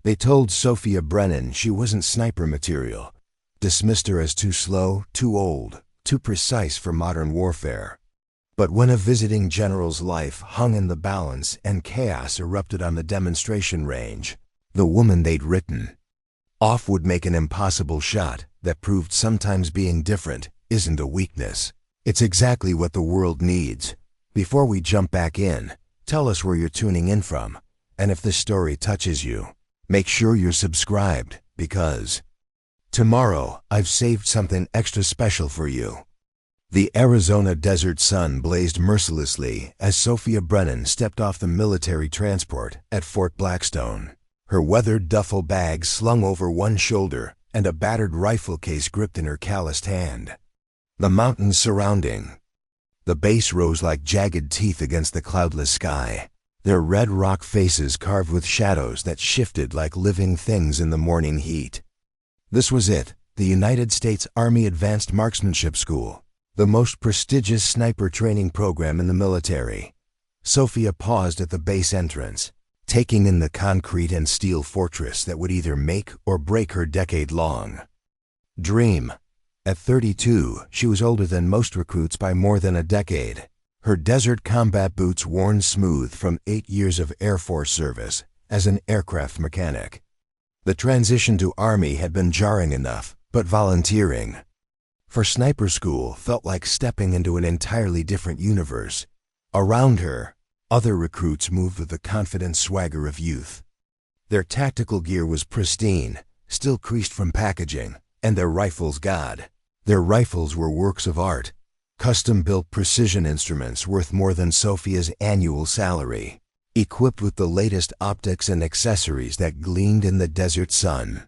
They told Sofia Brennan she wasn't sniper material, dismissed her as too slow, too old, too precise for modern warfare. But when a visiting general's life hung in the balance and chaos erupted on the demonstration range, the woman they'd written off would make an impossible shot that proved sometimes being different isn't a weakness. It's exactly what the world needs. Before we jump back in, tell us where you're tuning in from, and if this story touches you, make sure you're subscribed, because tomorrow I've saved something extra special for you. The Arizona desert sun blazed mercilessly as Sofia Brennan stepped off the military transport at Fort Blackstone, her weathered duffel bag slung over one shoulder and a battered rifle case gripped in her calloused hand. The mountains surrounding the base rose like jagged teeth against the cloudless sky, their red rock faces carved with shadows that shifted like living things in the morning heat. This was it, the United States Army Advanced Marksmanship School, the most prestigious sniper training program in the military. Sofia paused at the base entrance, taking in the concrete and steel fortress that would either make or break her decade-long dream. At 32, she was older than most recruits by more than a decade, her desert combat boots worn smooth from 8 years of Air Force service as an aircraft mechanic. The transition to Army had been jarring enough, but volunteering for sniper school felt like stepping into an entirely different universe. Around her, other recruits moved with the confident swagger of youth. Their tactical gear was pristine, still creased from packaging, and their rifles God. Their rifles were works of art, custom-built precision instruments worth more than Sofia's annual salary, equipped with the latest optics and accessories that gleamed in the desert sun.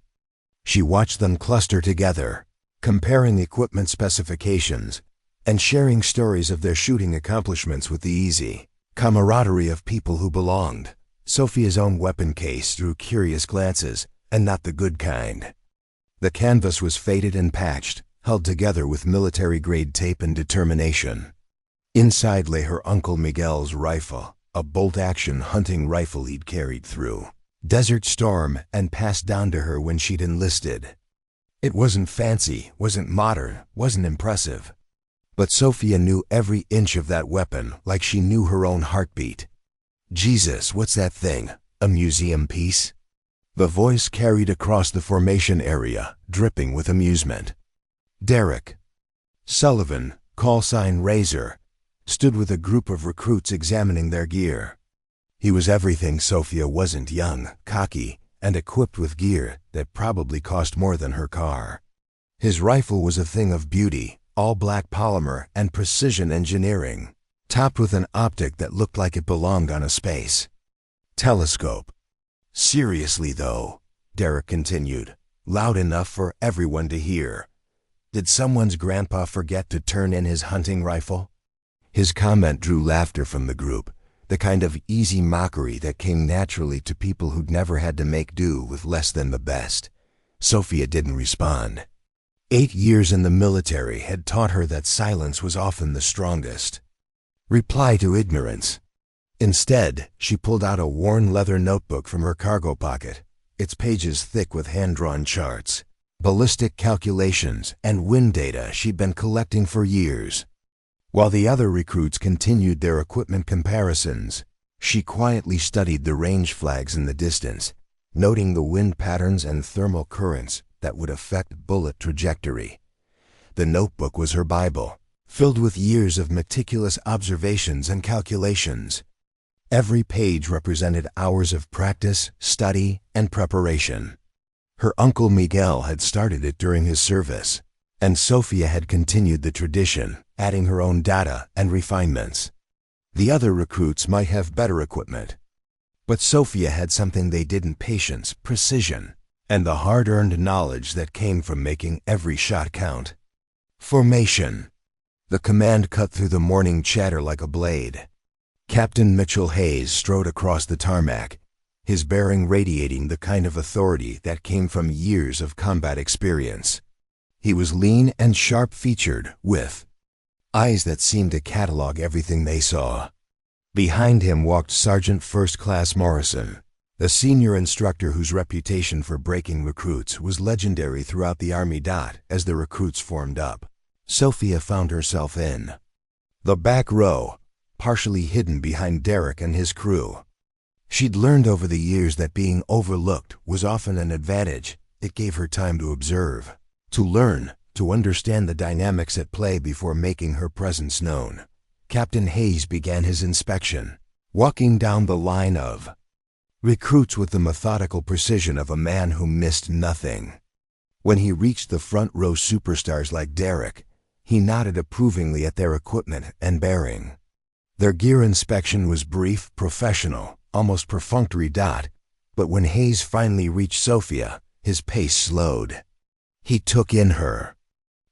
She watched them cluster together, comparing equipment specifications and sharing stories of their shooting accomplishments with the easy camaraderie of people who belonged. Sofia's own weapon case drew curious glances, and not the good kind. The canvas was faded and patched, held together with military-grade tape and determination. Inside lay her Uncle Miguel's rifle, a bolt-action hunting rifle he'd carried through Desert Storm and passed down to her when she'd enlisted. It wasn't fancy, wasn't modern, wasn't impressive. But Sofia knew every inch of that weapon like she knew her own heartbeat. Jesus, what's that thing? A museum piece? The voice carried across the formation area, dripping with amusement. Derek Sullivan, call sign Razor, stood with a group of recruits examining their gear. He was everything Sofia wasn't: young, cocky, and equipped with gear that probably cost more than her car. His rifle was a thing of beauty, all black polymer and precision engineering, topped with an optic that looked like it belonged on a space telescope. Seriously though, Derek continued, loud enough for everyone to hear, did someone's grandpa forget to turn in his hunting rifle? His comment drew laughter from the group, the kind of easy mockery that came naturally to people who'd never had to make do with less than the best. Sofia didn't respond. 8 years in the military had taught her that silence was often the strongest reply to ignorance. Instead, she pulled out a worn leather notebook from her cargo pocket, its pages thick with hand-drawn charts, ballistic calculations, and wind data she'd been collecting for years. While the other recruits continued their equipment comparisons, she quietly studied the range flags in the distance, noting the wind patterns and thermal currents that would affect bullet trajectory. The notebook was her Bible, filled with years of meticulous observations and calculations. Every page represented hours of practice, study, and preparation. Her Uncle Miguel had started it during his service, and Sofia had continued the tradition, adding her own data and refinements. The other recruits might have better equipment, but Sofia had something they didn't: patience, precision, and the hard-earned knowledge that came from making every shot count. Formation. The command cut through the morning chatter like a blade. Captain Mitchell Hayes strode across the tarmac, his bearing radiating the kind of authority that came from years of combat experience. He was lean and sharp-featured, with eyes that seemed to catalog everything they saw. Behind him walked Sergeant First Class Morrison, A senior instructor whose reputation for breaking recruits was legendary throughout the Army. As the recruits formed up, Sofia found herself in the back row, partially hidden behind Derek and his crew. She'd learned over the years that being overlooked was often an advantage. It gave her time to observe, to learn, to understand the dynamics at play before making her presence known. Captain Hayes began his inspection, walking down the line of recruits with the methodical precision of a man who missed nothing. When he reached the front row superstars like Derek, he nodded approvingly at their equipment and bearing. Their gear inspection was brief, professional, almost perfunctory. But when Hayes finally reached Sofia, his pace slowed. He took in her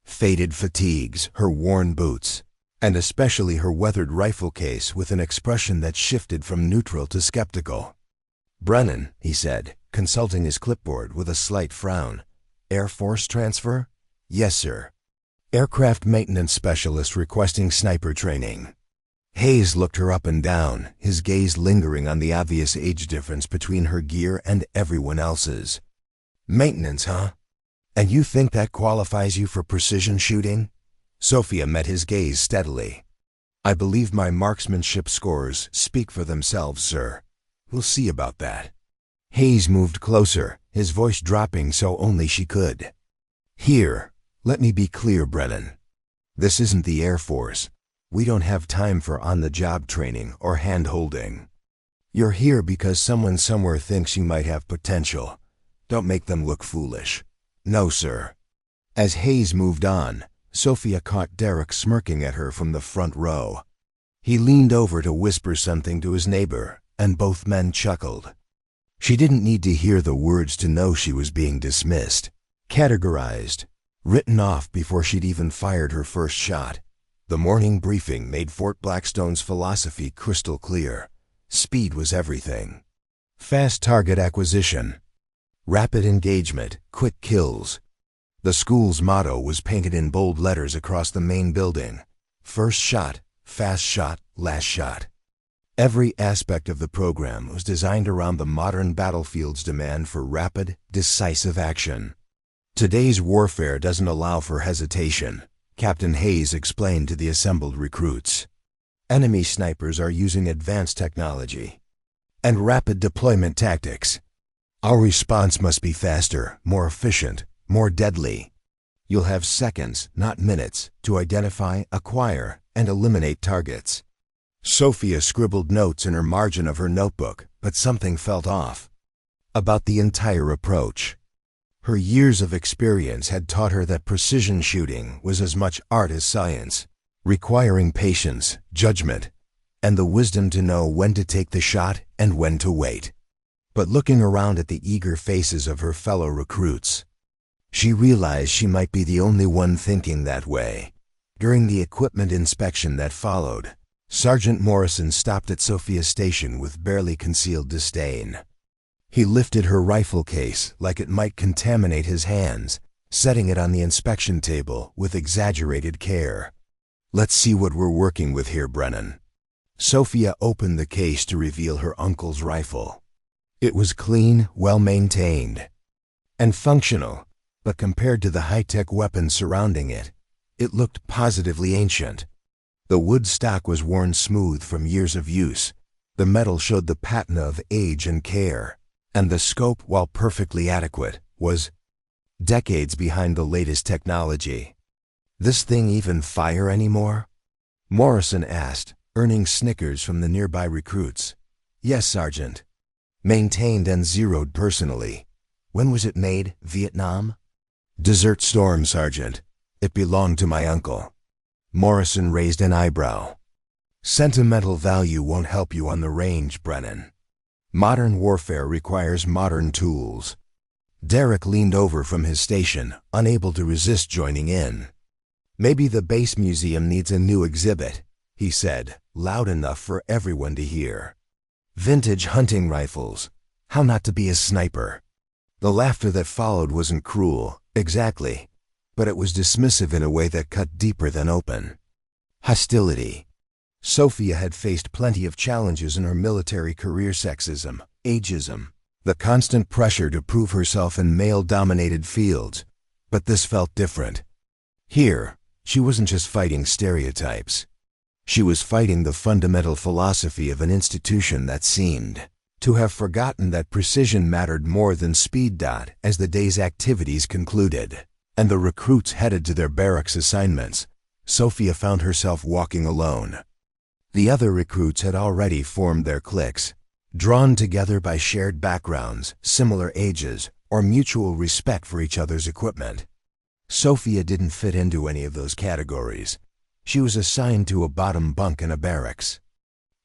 faded fatigues, her worn boots, and especially her weathered rifle case with an expression that shifted from neutral to skeptical. "Brennan," he said, consulting his clipboard with a slight frown. "Air Force transfer?" "Yes, sir. Aircraft maintenance specialist requesting sniper training." Hayes looked her up and down, his gaze lingering on the obvious age difference between her gear and everyone else's. "Maintenance, huh? And you think that qualifies you for precision shooting?" Sofia met his gaze steadily. "I believe my marksmanship scores speak for themselves, sir. We'll see about that." Hayes moved closer, his voice dropping so only she could. "Here, let me be clear, Brennan. This isn't the Air Force. We don't have time for on-the-job training or hand-holding. You're here because someone somewhere thinks you might have potential. Don't make them look foolish." "No, sir." As Hayes moved on, Sofia caught Derek smirking at her from the front row. He leaned over to whisper something to his neighbor, and both men chuckled. She didn't need to hear the words to know she was being dismissed, categorized, written off before she'd even fired her first shot. The morning briefing made Fort Blackstone's philosophy crystal clear. Speed was everything. Fast target acquisition. Rapid engagement, quick kills. The school's motto was painted in bold letters across the main building. First shot, fast shot, last shot. Every aspect of the program was designed around the modern battlefield's demand for rapid, decisive action. "Today's warfare doesn't allow for hesitation," Captain Hayes explained to the assembled recruits. "Enemy snipers are using advanced technology and rapid deployment tactics. Our response must be faster, more efficient, more deadly. You'll have seconds, not minutes, to identify, acquire, and eliminate targets." Sofia scribbled notes in her margin of her notebook, but something felt off about the entire approach. Her years of experience had taught her that precision shooting was as much art as science, requiring patience, judgment, and the wisdom to know when to take the shot and when to wait. But looking around at the eager faces of her fellow recruits, she realized she might be the only one thinking that way. During the equipment inspection that followed, Sergeant Morrison stopped at Sofia's station with barely concealed disdain. He lifted her rifle case like it might contaminate his hands, setting it on the inspection table with exaggerated care. "Let's see what we're working with here, Brennan." Sofia opened the case to reveal her uncle's rifle. It was clean, well-maintained, and functional, but compared to the high-tech weapons surrounding it, it looked positively ancient. The wood stock was worn smooth from years of use. The metal showed the patina of age and care, and the scope, while perfectly adequate, was decades behind the latest technology. "This thing even fire anymore?" Morrison asked, earning snickers from the nearby recruits. "Yes, Sergeant. Maintained and zeroed personally." "When was it made? Vietnam?" "Desert Storm, Sergeant. It belonged to my uncle." Morrison raised an eyebrow. "Sentimental value won't help you on the range, Brennan. Modern warfare requires modern tools." Derek leaned over from his station, unable to resist joining in. "Maybe the base museum needs a new exhibit," he said, loud enough for everyone to hear. "Vintage hunting rifles. How not to be a sniper." The laughter that followed wasn't cruel, exactly, but it was dismissive in a way that cut deeper than open. Hostility. Sofia had faced plenty of challenges in her military career: sexism, ageism, The constant pressure to prove herself in male-dominated fields, but this felt different. Here, she wasn't just fighting stereotypes. She was fighting the fundamental philosophy of an institution that seemed to have forgotten that precision mattered more than speed. As the day's activities concluded, and the recruits headed to their barracks assignments, Sofia found herself walking alone. The other recruits had already formed their cliques, drawn together by shared backgrounds, similar ages, or mutual respect for each other's equipment. Sofia didn't fit into any of those categories. She was assigned to a bottom bunk in a barracks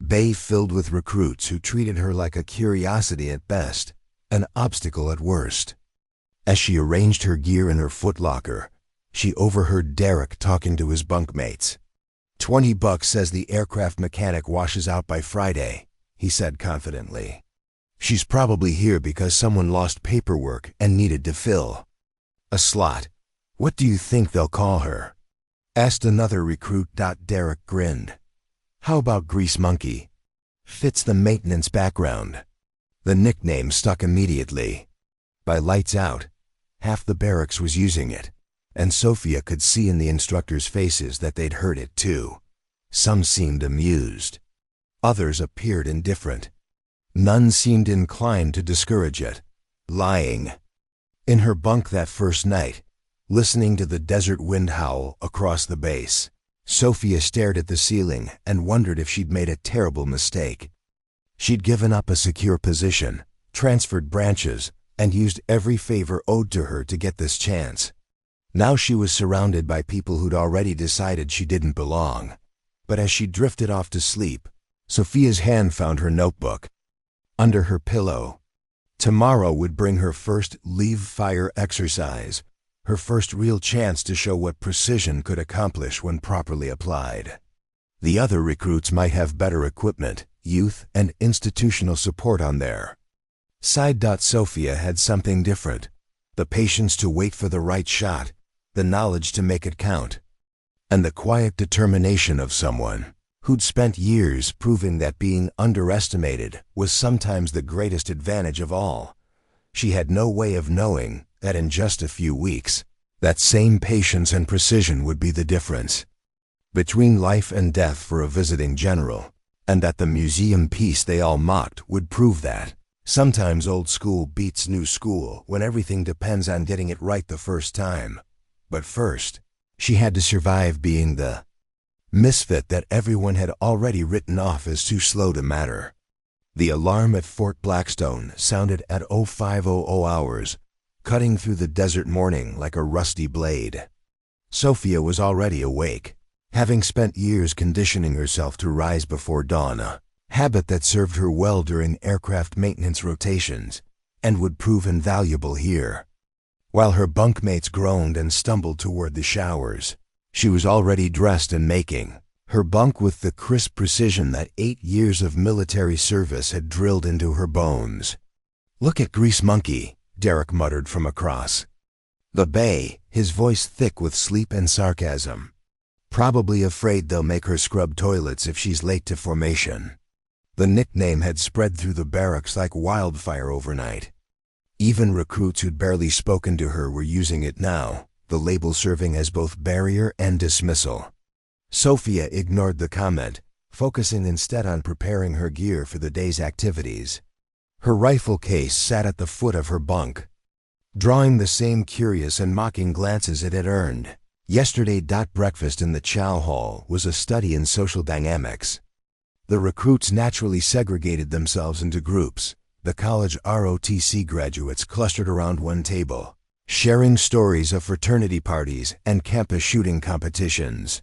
bay filled with recruits who treated her like a curiosity at best, an obstacle at worst. As she arranged her gear in her footlocker, she overheard Derek talking to his bunkmates. $20 says the aircraft mechanic washes out by Friday, he said confidently. She's probably here because someone lost paperwork and needed to fill a slot. What do you think they'll call her? Asked another recruit. Derek grinned. How about Grease Monkey? Fits the maintenance background. The nickname stuck immediately. By lights out, half the barracks was using it, and Sofia could see in the instructors' faces that they'd heard it too. Some seemed amused. Others appeared indifferent. None seemed inclined to discourage it. Lying. In her bunk that first night, listening to the desert wind howl across the base, Sofia stared at the ceiling and wondered if she'd made a terrible mistake. She'd given up a secure position, transferred branches, and used every favor owed to her to get this chance. Now she was surrounded by people who'd already decided she didn't belong. But as she drifted off to sleep, Sofia's hand found her notebook. Under her pillow. Tomorrow would bring her first leave fire exercise, her first real chance to show what precision could accomplish when properly applied. The other recruits might have better equipment, youth, and institutional support on their side. Sofia had something different. The patience to wait for the right shot, the knowledge to make it count, and the quiet determination of someone who'd spent years proving that being underestimated was sometimes the greatest advantage of all. She had no way of knowing that in just a few weeks, that same patience and precision would be the difference between life and death for a visiting general, and that the museum piece they all mocked would prove that. Sometimes old school beats new school when everything depends on getting it right the first time. But first, she had to survive being the misfit that everyone had already written off as too slow to matter. The alarm at Fort Blackstone sounded at 0500 hours, cutting through the desert morning like a rusty blade. Sofia was already awake, having spent years conditioning herself to rise before dawn, a habit that served her well during aircraft maintenance rotations and would prove invaluable here. While her bunkmates groaned and stumbled toward the showers, she was already dressed and making her bunk with the crisp precision that 8 years of military service had drilled into her bones. "Look at Grease Monkey," Derek muttered from across the bay, his voice thick with sleep and sarcasm. "Probably afraid they'll make her scrub toilets if she's late to formation." The nickname had spread through the barracks like wildfire overnight. Even recruits who'd barely spoken to her were using it now, the label serving as both barrier and dismissal. Sofia ignored the comment, focusing instead on preparing her gear for the day's activities. Her rifle case sat at the foot of her bunk, drawing the same curious and mocking glances it had earned yesterday. Breakfast in the chow hall was a study in social dynamics. The recruits naturally segregated themselves into groups. The college ROTC graduates clustered around one table, sharing stories of fraternity parties and campus shooting competitions.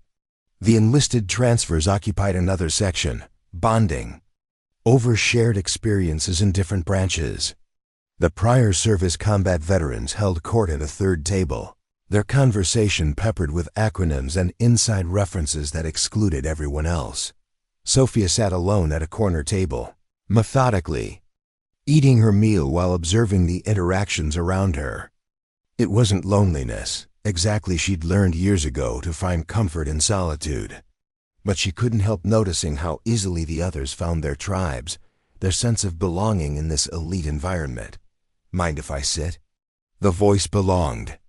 The enlisted transfers occupied another section, bonding over shared experiences in different branches. The prior service combat veterans held court at a third table, their conversation peppered with acronyms and inside references that excluded everyone else. Sofia sat alone at a corner table, methodically eating her meal while observing the interactions around her. It wasn't loneliness, exactly. She'd learned years ago to find comfort in solitude. But she couldn't help noticing how easily the others found their tribes, their sense of belonging in this elite environment. "Mind if I sit?" The voice belonged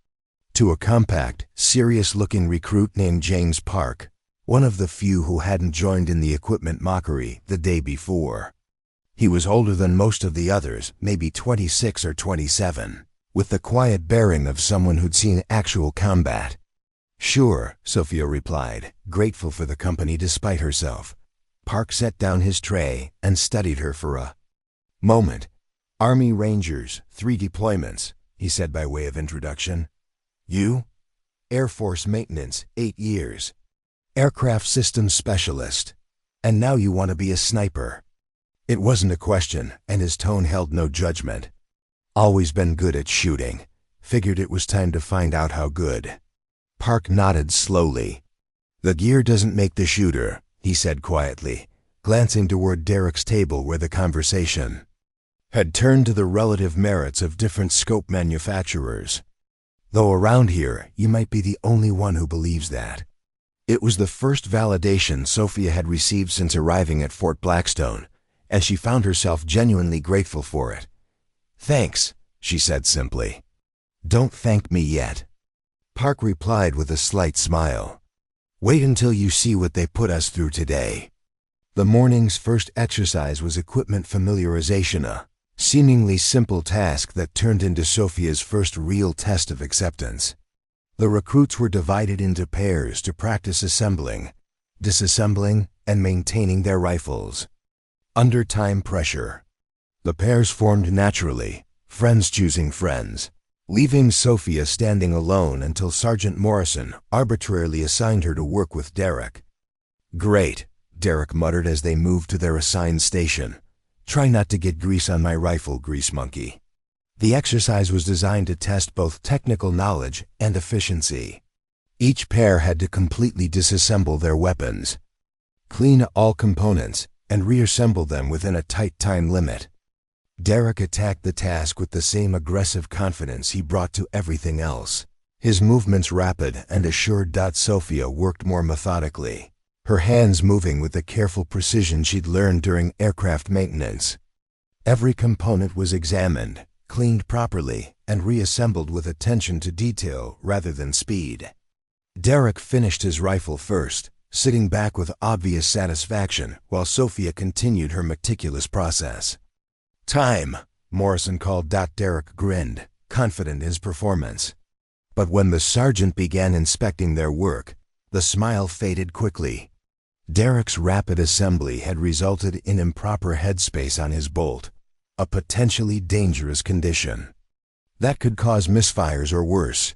to a compact, serious-looking recruit named James Park, one of the few who hadn't joined in the equipment mockery the day before. He was older than most of the others, maybe 26 or 27, with the quiet bearing of someone who'd seen actual combat. "Sure," Sofia replied, grateful for the company despite herself. Park set down his tray and studied her for a moment. "Army Rangers, 3 deployments," he said by way of introduction. "You?" "Air Force Maintenance, 8 years. Aircraft Systems Specialist. And now you want to be a sniper." It wasn't a question, and his tone held no judgment. "Always been good at shooting. Figured it was time to find out how good." Park nodded slowly. "The gear doesn't make the shooter," he said quietly, glancing toward Derek's table where the conversation had turned to the relative merits of different scope manufacturers. "Though around here, you might be the only one who believes that." It was the first validation Sofia had received since arriving at Fort Blackstone, and she found herself genuinely grateful for it. "Thanks," she said simply. "Don't thank me yet." Park replied with a slight smile. "Wait until you see what they put us through today." The morning's first exercise was equipment familiarization, a seemingly simple task that turned into Sofia's first real test of acceptance. The recruits were divided into pairs to practice assembling, disassembling, and maintaining their rifles under time pressure. The pairs formed naturally, friends choosing friends, leaving Sofia standing alone until Sergeant Morrison arbitrarily assigned her to work with Derek. "Great," Derek muttered as they moved to their assigned station. "Try not to get grease on my rifle, grease monkey." The exercise was designed to test both technical knowledge and efficiency. Each pair had to completely disassemble their weapons, clean all components, and reassemble them within a tight time limit. Derek attacked the task with the same aggressive confidence he brought to everything else. His movements rapid and assured. Sofia worked more methodically, her hands moving with the careful precision she'd learned during aircraft maintenance. Every component was examined, cleaned properly, and reassembled with attention to detail rather than speed. Derek finished his rifle first, sitting back with obvious satisfaction while Sofia continued her meticulous process. "Time," Morrison called. Derek grinned, confident in his performance. But when the sergeant began inspecting their work, the smile faded quickly. Derek's rapid assembly had resulted in improper headspace on his bolt, a potentially dangerous condition that could cause misfires or worse.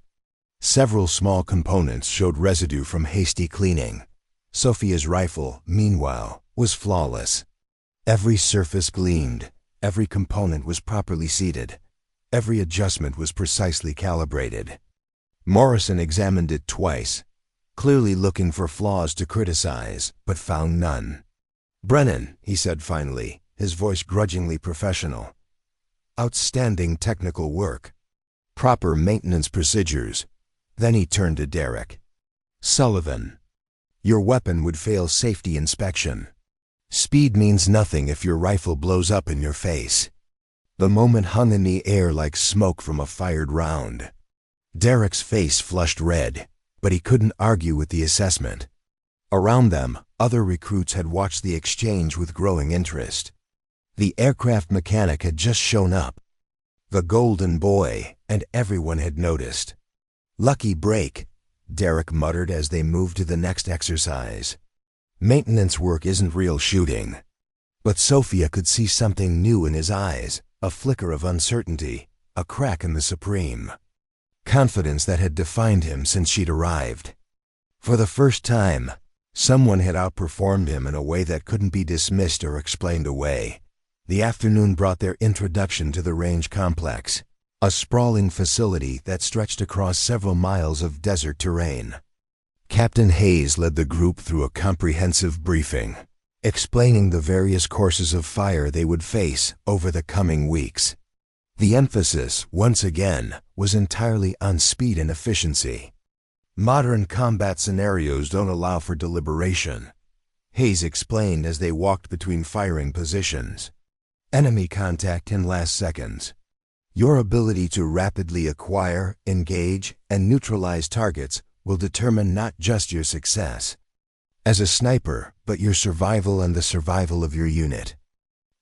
Several small components showed residue from hasty cleaning. Sofia's rifle, meanwhile, was flawless. Every surface gleamed, every component was properly seated, every adjustment was precisely calibrated. Morrison examined it twice, clearly looking for flaws to criticize, but found none. "Brennan," he said finally, his voice grudgingly professional. "Outstanding technical work. Proper maintenance procedures." Then he turned to Derek. "Sullivan, your weapon would fail safety inspection. Speed means nothing if your rifle blows up in your face." The moment hung in the air like smoke from a fired round. Derek's face flushed red, but he couldn't argue with the assessment. Around them, other recruits had watched the exchange with growing interest. The aircraft mechanic had just shown up, the golden boy, and everyone had noticed. "Lucky break," Derek muttered as they moved to the next exercise. Maintenance work isn't real shooting. But Sofia could see something new in his eyes, a flicker of uncertainty, a crack in the supreme confidence that had defined him since she'd arrived. For the first time, someone had outperformed him in a way that couldn't be dismissed or explained away. The afternoon brought their introduction to the range complex, a sprawling facility that stretched across several miles of desert terrain. Captain Hayes led the group through a comprehensive briefing, explaining the various courses of fire they would face over the coming weeks. The emphasis, once again, was entirely on speed and efficiency. "Modern combat scenarios don't allow for deliberation," Hayes explained as they walked between firing positions. Enemy contact can last seconds. Your ability to rapidly acquire, engage, and neutralize targets will determine not just your success as a sniper, but your survival and the survival of your unit.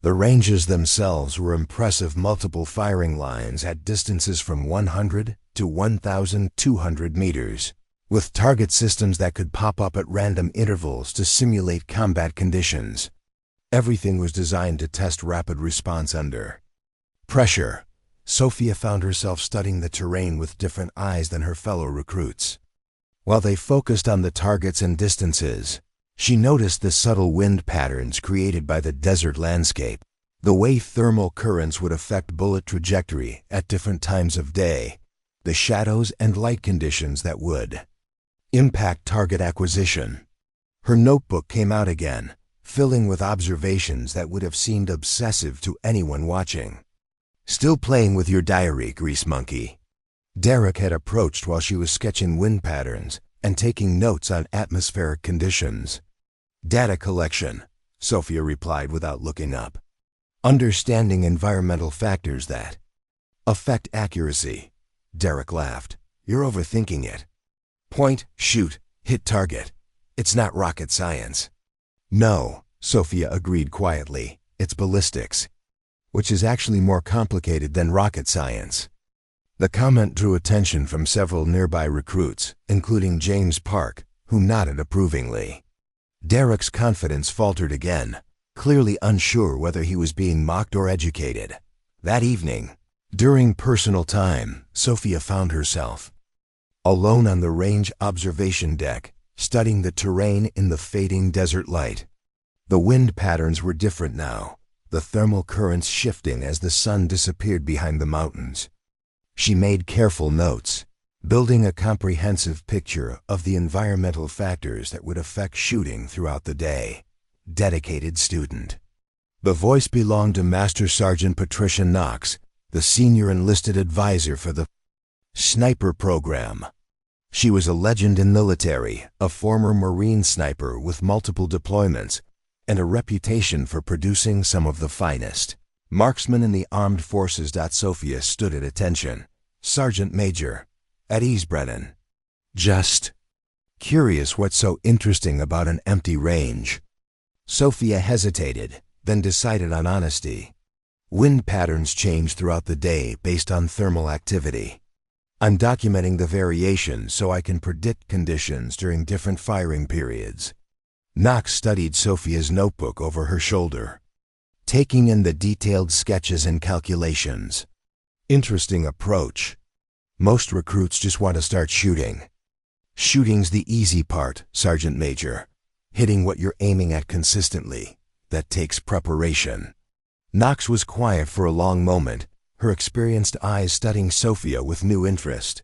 The ranges themselves were impressive, multiple firing lines at distances from 100 to 1,200 meters, with target systems that could pop up at random intervals to simulate combat conditions. Everything was designed to test rapid response under pressure. Sofia found herself studying the terrain with different eyes than her fellow recruits. While they focused on the targets and distances, she noticed the subtle wind patterns created by the desert landscape, the way thermal currents would affect bullet trajectory at different times of day, the shadows and light conditions that would impact target acquisition. Her notebook came out again, filling with observations that would have seemed obsessive to anyone watching. "Still playing with your diary, grease monkey?" Derek had approached while she was sketching wind patterns and taking notes on atmospheric conditions. "Data collection," Sofia replied without looking up. "Understanding environmental factors that affect accuracy." Derek laughed. "You're overthinking it. Point, shoot, hit target. It's not rocket science." "No," Sofia agreed quietly. "It's ballistics, which is actually more complicated than rocket science." The comment drew attention from several nearby recruits, including James Park, who nodded approvingly. Derek's confidence faltered again, clearly unsure whether he was being mocked or educated. That evening, during personal time, Sofia found herself alone on the range observation deck, studying the terrain in the fading desert light. The wind patterns were different now, the thermal currents shifting as the sun disappeared behind the mountains. She made careful notes, building a comprehensive picture of the environmental factors that would affect shooting throughout the day. Dedicated student. The voice belonged to Master Sergeant Patricia Knox, the senior enlisted advisor for the sniper program. She was a legend in military, a former Marine sniper with multiple deployments, and a reputation for producing some of the finest marksmen in the armed forces. Sofia stood at attention. "Sergeant Major, at ease, Brennan. Just curious what's so interesting about an empty range." Sofia hesitated, then decided on honesty. "Wind patterns change throughout the day based on thermal activity. I'm documenting the variations so I can predict conditions during different firing periods." Knox studied Sofia's notebook over her shoulder, taking in the detailed sketches and calculations. "Interesting approach. Most recruits just want to start shooting." "Shooting's the easy part, Sergeant Major. Hitting what you're aiming at consistently. That takes preparation." Knox was quiet for a long moment, her experienced eyes studying Sofia with new interest.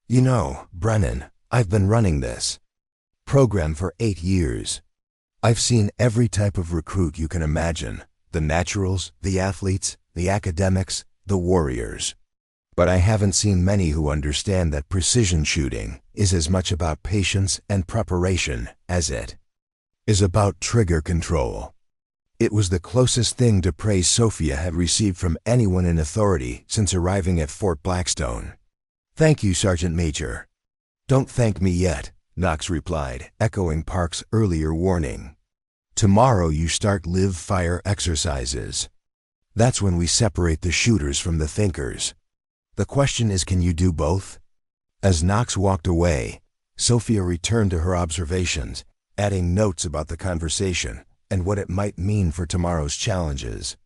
"You know, Brennan, I've been running this program for 8 years. I've seen every type of recruit you can imagine. The naturals, the athletes, the academics, the warriors. But I haven't seen many who understand that precision shooting is as much about patience and preparation as it is about trigger control." It was the closest thing to praise Sofia had received from anyone in authority since arriving at Fort Blackstone. "Thank you, Sergeant Major." "Don't thank me yet," Knox replied, echoing Park's earlier warning. "Tomorrow you start live-fire exercises. That's when we separate the shooters from the thinkers. The question is, can you do both?" As Knox walked away, Sofia returned to her observations, adding notes about the conversation and what it might mean for tomorrow's challenges.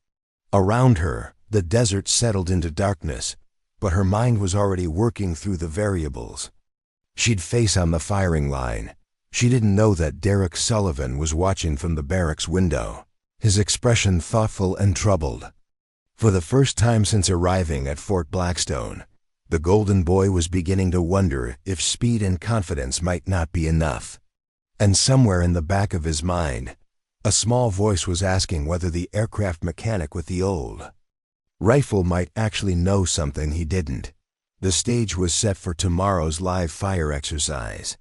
Around her, the desert settled into darkness, but her mind was already working through the variables. She'd face on the firing line. She didn't know that Derek Sullivan was watching from the barracks window, his expression thoughtful and troubled. For the first time since arriving at Fort Blackstone, the Golden Boy was beginning to wonder if speed and confidence might not be enough. And somewhere in the back of his mind, a small voice was asking whether the aircraft mechanic with the old rifle might actually know something he didn't. The stage was set for tomorrow's live fire exercise,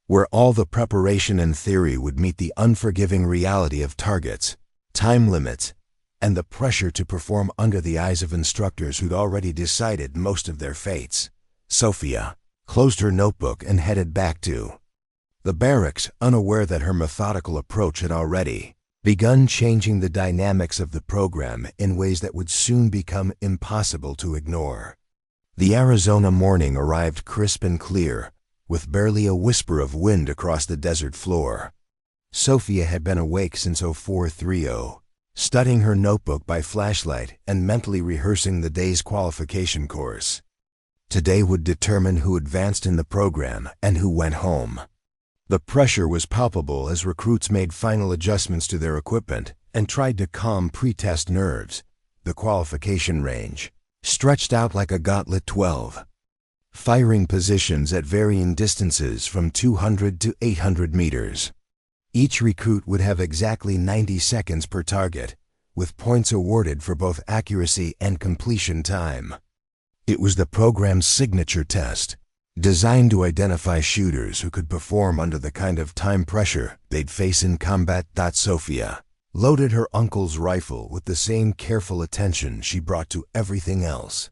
where all the preparation and theory would meet the unforgiving reality of targets, time limits, and the pressure to perform under the eyes of instructors who'd already decided most of their fates. Sofia closed her notebook and headed back to the barracks, unaware that her methodical approach had already begun changing the dynamics of the program in ways that would soon become impossible to ignore. The Arizona morning arrived crisp and clear, with barely a whisper of wind across the desert floor. Sofia had been awake since 0430, studying her notebook by flashlight and mentally rehearsing the day's qualification course. Today would determine who advanced in the program and who went home. The pressure was palpable as recruits made final adjustments to their equipment and tried to calm pre-test nerves. The qualification range stretched out like a gauntlet 12. Firing positions at varying distances from 200 to 800 meters. Each recruit would have exactly 90 seconds per target, with points awarded for both accuracy and completion time. It was the program's signature test, designed to identify shooters who could perform under the kind of time pressure they'd face in combat. Sofia loaded her uncle's rifle with the same careful attention she brought to everything else.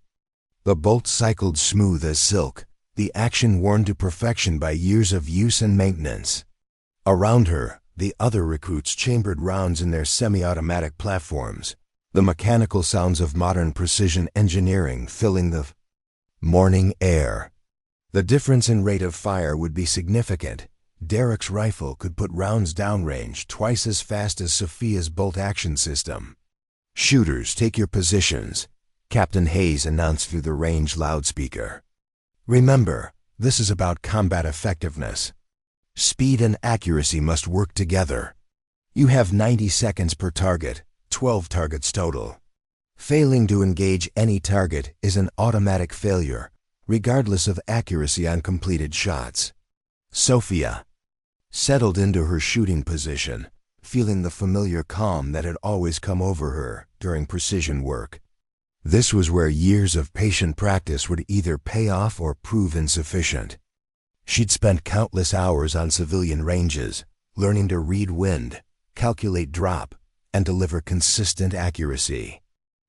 The bolt cycled smooth as silk, the action worn to perfection by years of use and maintenance. Around her, the other recruits chambered rounds in their semi-automatic platforms, the mechanical sounds of modern precision engineering filling the morning air. The difference in rate of fire would be significant. Derek's rifle could put rounds downrange twice as fast as Sofia's bolt-action system. "Shooters, take your positions," Captain Hayes announced through the range loudspeaker. "Remember, this is about combat effectiveness. Speed and accuracy must work together. You have 90 seconds per target, 12 targets total. Failing to engage any target is an automatic failure, regardless of accuracy on completed shots." Sofia settled into her shooting position, feeling the familiar calm that had always come over her during precision work. This was where years of patient practice would either pay off or prove insufficient. She'd spent countless hours on civilian ranges, learning to read wind, calculate drop, and deliver consistent accuracy.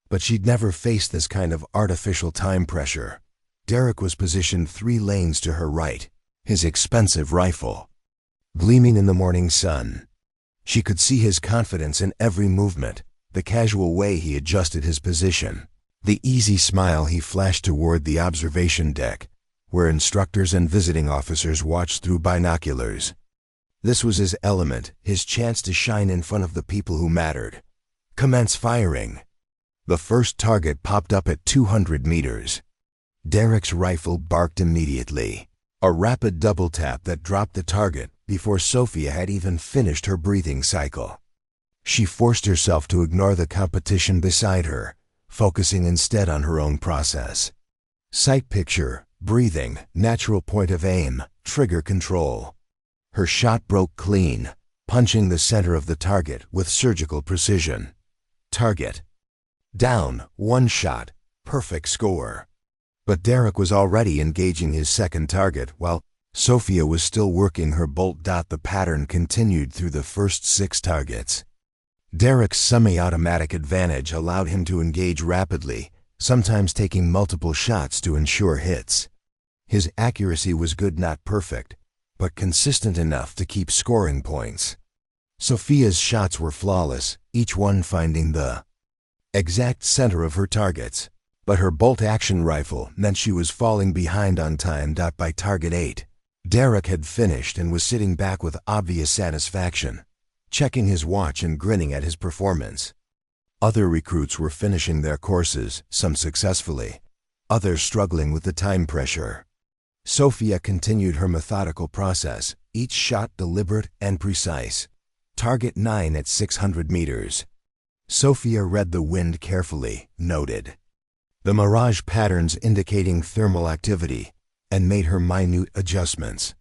But she'd never faced this kind of artificial time pressure. Derek was positioned 3 lanes to her right, his expensive rifle gleaming in the morning sun. She could see his confidence in every movement, the casual way he adjusted his position, the easy smile he flashed toward the observation deck, where instructors and visiting officers watched through binoculars. This was his element, his chance to shine in front of the people who mattered. Commence firing. The first target popped up at 200 meters. Derek's rifle barked immediately, a rapid double tap that dropped the target before Sofia had even finished her breathing cycle. She forced herself to ignore the competition beside her, focusing instead on her own process. Sight picture, breathing, natural point of aim, trigger control. Her shot broke clean, punching the center of the target with surgical precision. Target down, 1 shot, perfect score. But Derek was already engaging his second target while Sofia was still working her bolt. The pattern continued through the first 6 targets. Derek's semi-automatic advantage allowed him to engage rapidly, sometimes taking multiple shots to ensure hits. His accuracy was good, not perfect, but consistent enough to keep scoring points. Sofia's shots were flawless, each one finding the exact center of her targets, but her bolt-action rifle meant she was falling behind on time. By target 8, Derek had finished and was sitting back with obvious satisfaction, checking his watch and grinning at his performance. Other recruits were finishing their courses, some successfully, others struggling with the time pressure. Sofia continued her methodical process, each shot deliberate and precise. Target 9 at 600 meters. Sofia read the wind carefully, noted the mirage patterns indicating thermal activity, and made her minute adjustments.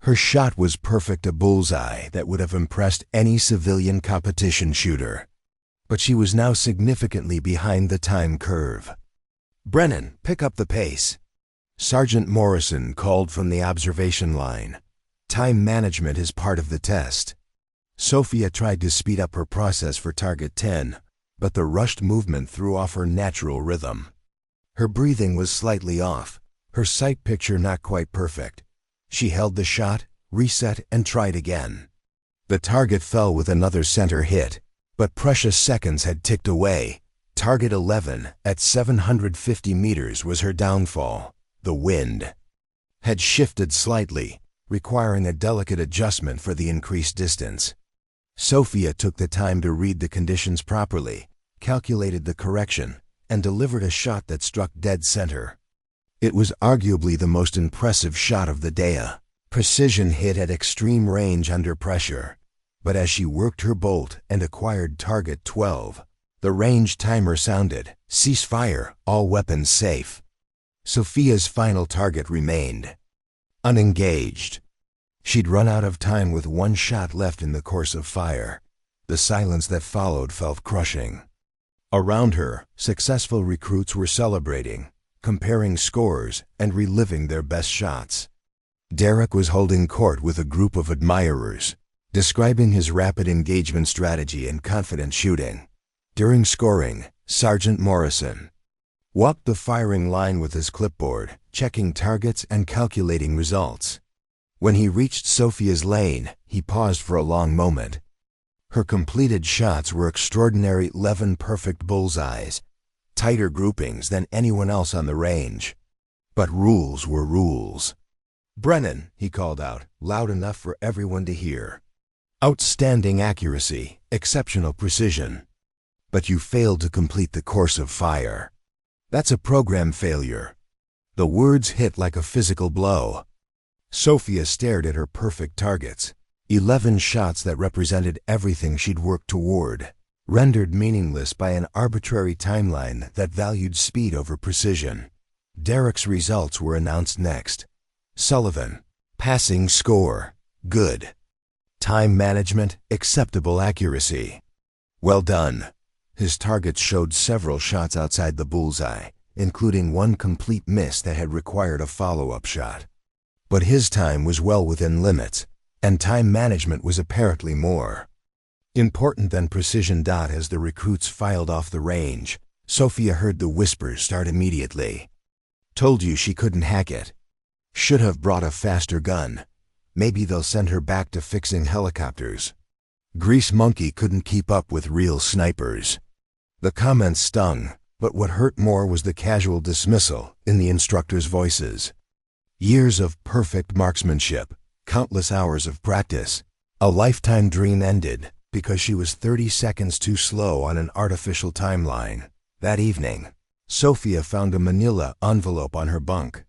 Her shot was perfect, a bullseye that would have impressed any civilian competition shooter. But she was now significantly behind the time curve. "Brennan, pick up the pace," Sergeant Morrison called from the observation line. "Time management is part of the test." Sofia tried to speed up her process for target 10, but the rushed movement threw off her natural rhythm. Her breathing was slightly off, her sight picture not quite perfect. She held the shot, reset, and tried again. The target fell with another center hit, but precious seconds had ticked away. Target 11, at 750 meters, was her downfall. The wind had shifted slightly, requiring a delicate adjustment for the increased distance. Sofia took the time to read the conditions properly, calculated the correction, and delivered a shot that struck dead center. It was arguably the most impressive shot of the day, a precision hit at extreme range under pressure. But as she worked her bolt and acquired target 12, the range timer sounded. Cease fire, all weapons safe. Sofia's final target remained unengaged. She'd run out of time with one shot left in the course of fire. The silence that followed felt crushing. Around her, successful recruits were celebrating, comparing scores, and reliving their best shots. Derek was holding court with a group of admirers, describing his rapid engagement strategy and confident shooting. During scoring, Sergeant Morrison walked the firing line with his clipboard, checking targets and calculating results. When he reached Sofia's lane, he paused for a long moment. Her completed shots were extraordinary, 11 perfect bullseyes, tighter groupings than anyone else on the range. But rules were rules. "Brennan," he called out, loud enough for everyone to hear. "Outstanding accuracy, exceptional precision. But you failed to complete the course of fire. That's a program failure." The words hit like a physical blow. Sofia stared at her perfect targets, 11 shots that represented everything she'd worked toward, rendered meaningless by an arbitrary timeline that valued speed over precision. Derek's results were announced next. Sullivan, passing score, good. Time management, acceptable accuracy. Well done. His targets showed several shots outside the bullseye, including one complete miss that had required a follow-up shot. But his time was well within limits, and time management was apparently more important than precision. As the recruits filed off the range, Sofia heard the whispers start immediately. "Told you she couldn't hack it. Should have brought a faster gun. Maybe they'll send her back to fixing helicopters. Grease monkey couldn't keep up with real snipers." The comments stung, but what hurt more was the casual dismissal in the instructors' voices. Years of perfect marksmanship, countless hours of practice, a lifetime dream ended because she was 30 seconds too slow on an artificial timeline. That evening, Sofia found a manila envelope on her bunk.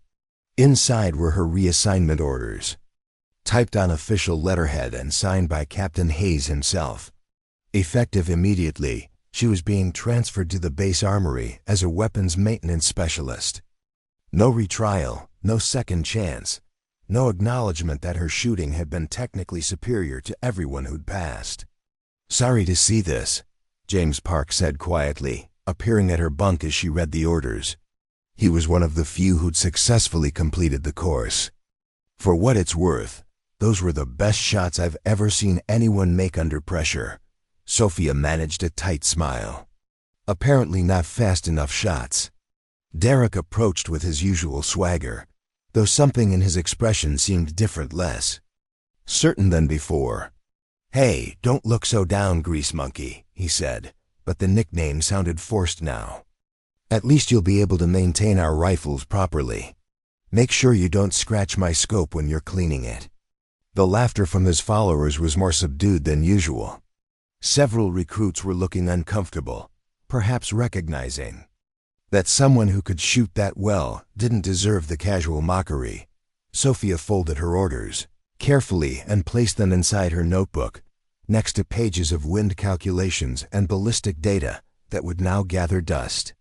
Inside were her reassignment orders, typed on official letterhead and signed by Captain Hayes himself. Effective immediately, she was being transferred to the base armory as a weapons maintenance specialist. No retrial, no second chance, no acknowledgement that her shooting had been technically superior to everyone who'd passed. "Sorry to see this," James Park said quietly, appearing at her bunk as she read the orders. He was one of the few who'd successfully completed the course. "For what it's worth, those were the best shots I've ever seen anyone make under pressure." Sofia managed a tight smile. Apparently not fast enough shots. Derek approached with his usual swagger, though something in his expression seemed different, less certain than before. "Hey, don't look so down, Grease Monkey," he said, but the nickname sounded forced now. "At least you'll be able to maintain our rifles properly. Make sure you don't scratch my scope when you're cleaning it." The laughter from his followers was more subdued than usual. Several recruits were looking uncomfortable, perhaps recognizing that someone who could shoot that well didn't deserve the casual mockery. Sofia folded her orders carefully and placed them inside her notebook, next to pages of wind calculations and ballistic data that would now gather dust.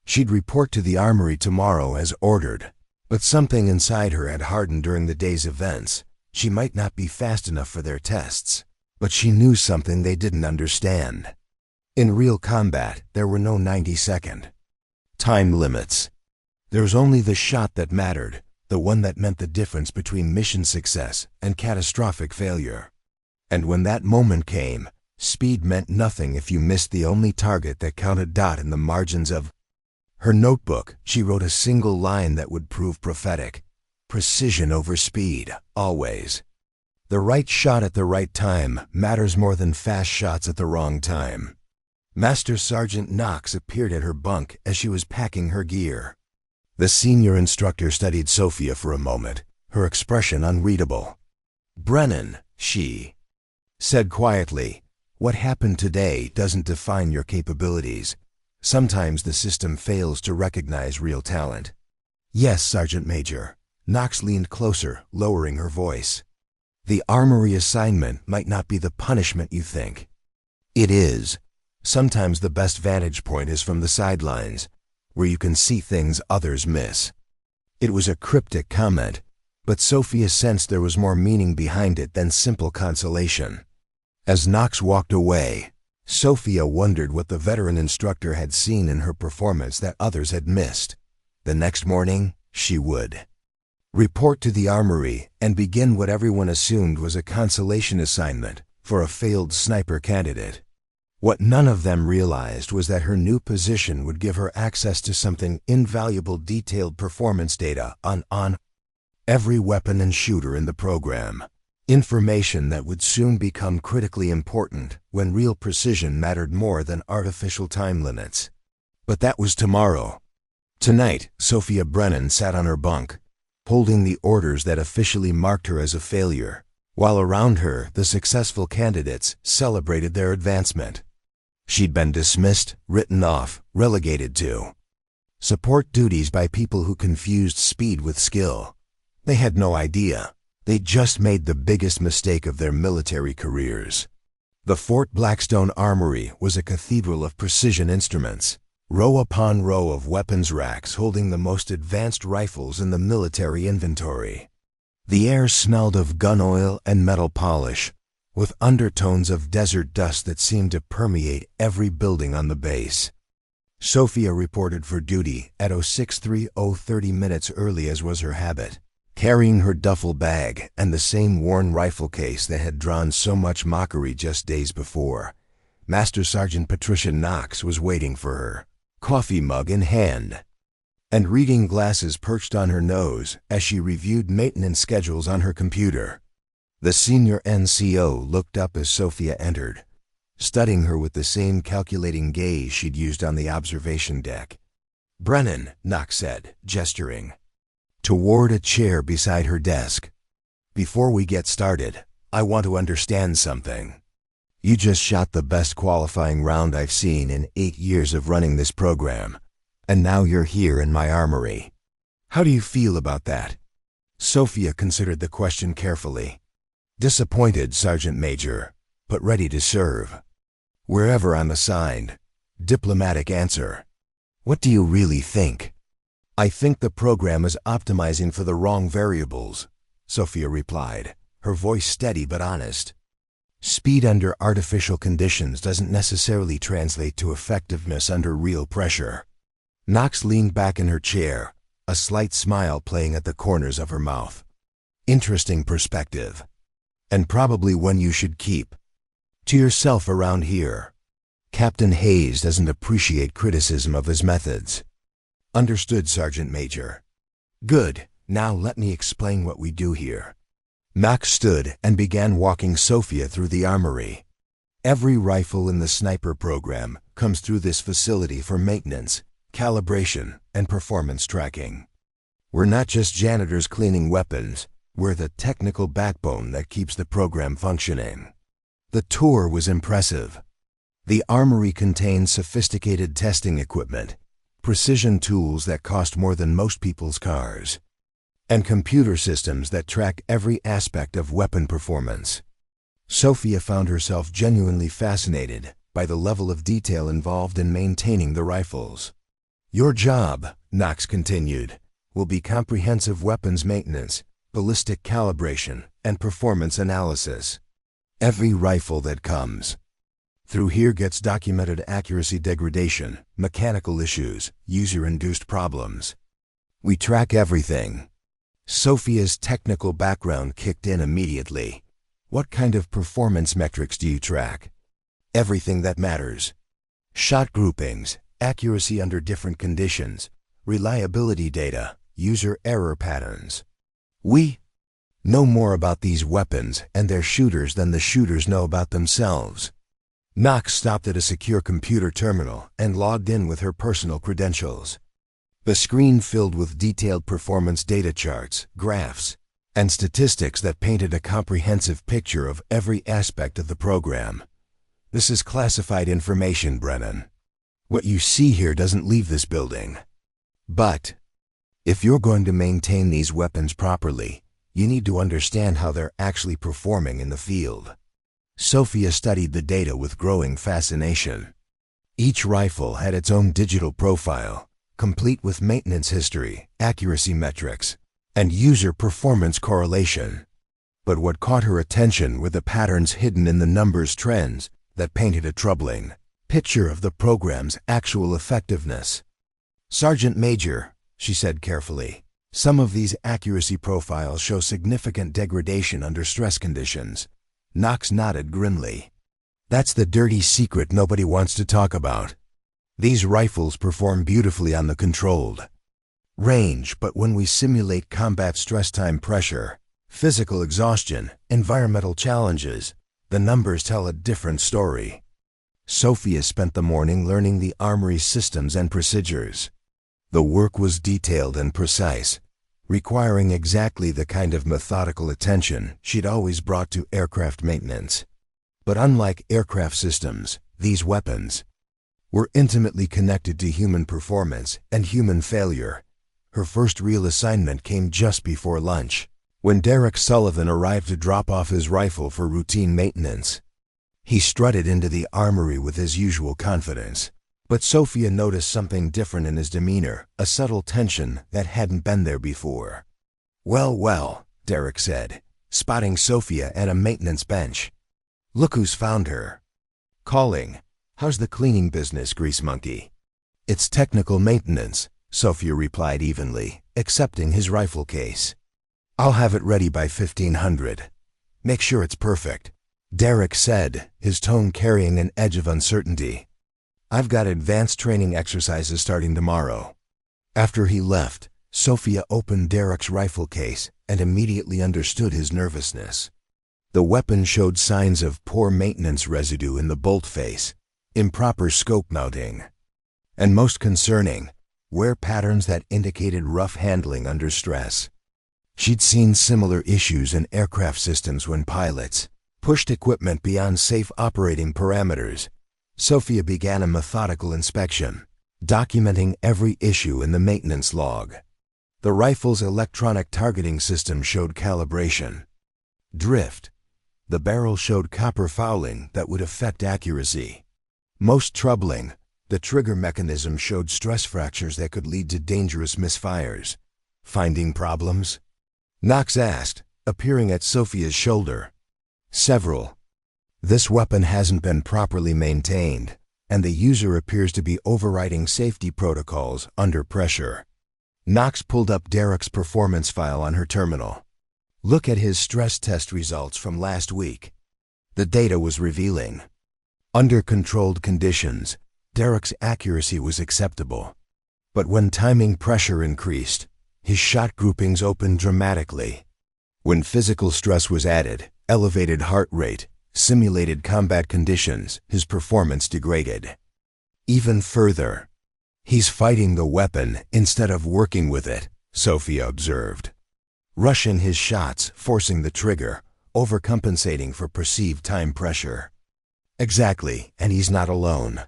She'd report to the armory tomorrow as ordered, but something inside her had hardened during the day's events. She might not be fast enough for their tests, but she knew something they didn't understand. In real combat, there were no 90-second time limits. There was only the shot that mattered, the one that meant the difference between mission success and catastrophic failure. And when that moment came, Speed meant nothing if you missed the only target that counted. In the margins of her notebook, she wrote a single line that would prove prophetic. Precision over speed, always. The right shot at the right time matters more than fast shots at the wrong time. Master Sergeant Knox appeared at her bunk as she was packing her gear. The senior instructor studied Sofia for a moment, her expression unreadable. "Brennan," she said quietly, "what happened today doesn't define your capabilities. Sometimes the system fails to recognize real talent." "Yes, Sergeant Major." Knox leaned closer, lowering her voice. "The armory assignment might not be the punishment you think." "It is. Sometimes the best vantage point is from the sidelines, where you can see things others miss." It was a cryptic comment, but Sofia sensed there was more meaning behind it than simple consolation. As Knox walked away, Sofia wondered what the veteran instructor had seen in her performance that others had missed. The next morning, she would report to the armory and begin what everyone assumed was a consolation assignment for a failed sniper candidate. What none of them realized was that her new position would give her access to something invaluable: detailed performance data on every weapon and shooter in the program. Information that would soon become critically important when real precision mattered more than artificial time limits. But that was tomorrow. Tonight, Sofia Brennan sat on her bunk, holding the orders that officially marked her as a failure, while around her the successful candidates celebrated their advancement. She'd been dismissed, written off, relegated to support duties by people who confused speed with skill. They had no idea. They'd just made the biggest mistake of their military careers. The Fort Blackstone Armory was a cathedral of precision instruments, row upon row of weapons racks holding the most advanced rifles in the military inventory. The air smelled of gun oil and metal polish, with undertones of desert dust that seemed to permeate every building on the base. Sofia reported for duty at 0630, 30 minutes early as was her habit, carrying her duffel bag and the same worn rifle case that had drawn so much mockery just days before. Master Sergeant Patricia Knox was waiting for her, coffee mug in hand, and reading glasses perched on her nose as she reviewed maintenance schedules on her computer. The senior NCO looked up as Sofia entered, studying her with the same calculating gaze she'd used on the observation deck. "Brennan," Knox said, gesturing toward a chair beside her desk. "Before we get started, I want to understand something. You just shot the best qualifying round I've seen in 8 years of running this program, and now you're here in my armory. How do you feel about that?" Sofia considered the question carefully. "Disappointed, Sergeant Major, but ready to serve wherever I'm assigned." Diplomatic answer. "What do you really think?" "I think the program is optimizing for the wrong variables," Sofia replied, her voice steady but honest. "Speed under artificial conditions doesn't necessarily translate to effectiveness under real pressure." Knox leaned back in her chair, a slight smile playing at the corners of her mouth. "Interesting perspective. And probably one you should keep to yourself around here. Captain Hayes doesn't appreciate criticism of his methods." "Understood, Sergeant Major." "Good. Now let me explain what we do here." Knox stood and began walking Sofia through the armory. "Every rifle in the sniper program comes through this facility for maintenance, calibration, and performance tracking. We're not just janitors cleaning weapons. We're the technical backbone that keeps the program functioning." The tour was impressive. The armory contained sophisticated testing equipment, precision tools that cost more than most people's cars, and computer systems that track every aspect of weapon performance. Sofia found herself genuinely fascinated by the level of detail involved in maintaining the rifles. "Your job," Knox continued, "will be comprehensive weapons maintenance, ballistic calibration, and performance analysis. Every rifle that comes through here gets documented accuracy degradation, mechanical issues, user-induced problems. We track everything." Sofia's technical background kicked in immediately. "What kind of performance metrics do you track?" everything that matters. Shot groupings, accuracy under different conditions, reliability data, user error patterns. We know more about these weapons and their shooters than the shooters know about themselves. Knox stopped at a secure computer terminal and logged in with her personal credentials. The screen filled with detailed performance data charts, graphs, and statistics that painted a comprehensive picture of every aspect of the program. This is classified information, Brennan. What you see here doesn't leave this building. But if you're going to maintain these weapons properly, you need to understand how they're actually performing in the field. Sofia studied the data with growing fascination. Each rifle had its own digital profile, complete with maintenance history, accuracy metrics, and user performance correlation. But what caught her attention were the patterns hidden in the numbers trends that painted a troubling picture of the program's actual effectiveness. "Sergeant Major," she said carefully, "some of these accuracy profiles show significant degradation under stress conditions." Knox nodded grimly. "That's the dirty secret nobody wants to talk about. These rifles perform beautifully on the controlled range, but when we simulate combat stress time pressure, physical exhaustion, environmental challenges, the numbers tell a different story." Sofia spent the morning learning the armory's systems and procedures. The work was detailed and precise, requiring exactly the kind of methodical attention she'd always brought to aircraft maintenance. But unlike aircraft systems, these weapons were intimately connected to human performance and human failure. Her first real assignment came just before lunch, when Derek Sullivan arrived to drop off his rifle for routine maintenance. He strutted into the armory with his usual confidence, but Sofia noticed something different in his demeanor, a subtle tension that hadn't been there before. "Well, well," Derek said, spotting Sofia at a maintenance bench. "Look who's found her." "Calling. How's the cleaning business, grease monkey?" "It's technical maintenance," Sofia replied evenly, accepting his rifle case. "I'll have it ready by 1500. Make sure it's perfect," Derek said, his tone carrying an edge of uncertainty. "I've got advanced training exercises starting tomorrow." After he left, Sofia opened Derek's rifle case and immediately understood his nervousness. The weapon showed signs of poor maintenance residue in the bolt face, improper scope mounting, and most concerning, wear patterns that indicated rough handling under stress. She'd seen similar issues in aircraft systems when pilots pushed equipment beyond safe operating parameters. Sofia began a methodical inspection, documenting every issue in the maintenance log. The rifle's electronic targeting system showed calibration drift. The barrel showed copper fouling that would affect accuracy. Most troubling, the trigger mechanism showed stress fractures that could lead to dangerous misfires. "Finding problems?" Knox asked, appearing at Sofia's shoulder. "Several. This weapon hasn't been properly maintained, and the user appears to be overriding safety protocols under pressure." Knox pulled up Derek's performance file on her terminal. "Look at his stress test results from last week." The data was revealing. Under controlled conditions, Derek's accuracy was acceptable. But when timing pressure increased, his shot groupings opened dramatically. When physical stress was added, elevated heart rate, simulated combat conditions, his performance degraded. Even further, "He's fighting the weapon instead of working with it," Sofia observed. "Rushing his shots, forcing the trigger, overcompensating for perceived time pressure." "Exactly, and he's not alone."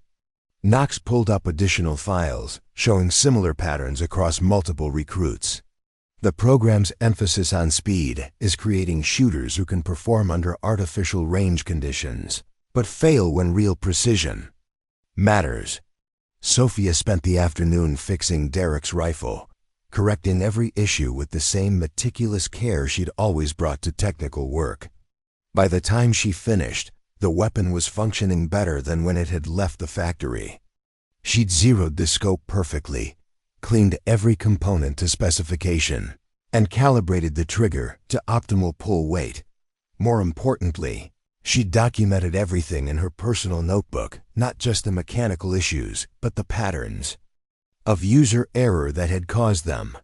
Knox pulled up additional files, showing similar patterns across multiple recruits. The program's emphasis on speed is creating shooters who can perform under artificial range conditions, but fail when real precision matters. Sofia spent the afternoon fixing Derek's rifle, correcting every issue with the same meticulous care she'd always brought to technical work. By the time she finished, the weapon was functioning better than when it had left the factory. She'd zeroed the scope perfectly, cleaned every component to specification, and calibrated the trigger to optimal pull weight. More importantly, She documented everything in her personal notebook, not just the mechanical issues, but the patterns of user error that had caused them.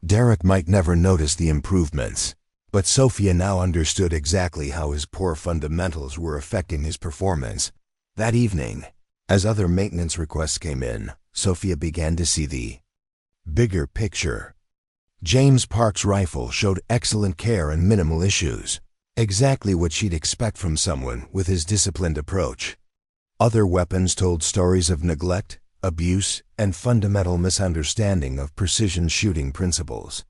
Derek might never notice the improvements, but Sofia now understood exactly how his poor fundamentals were affecting his performance. That evening, as other maintenance requests came in, Sofia began to see the bigger picture. James Park's rifle showed excellent care and minimal issues, exactly what she'd expect from someone with his disciplined approach. Other weapons told stories of neglect, abuse, and fundamental misunderstanding of precision shooting principles.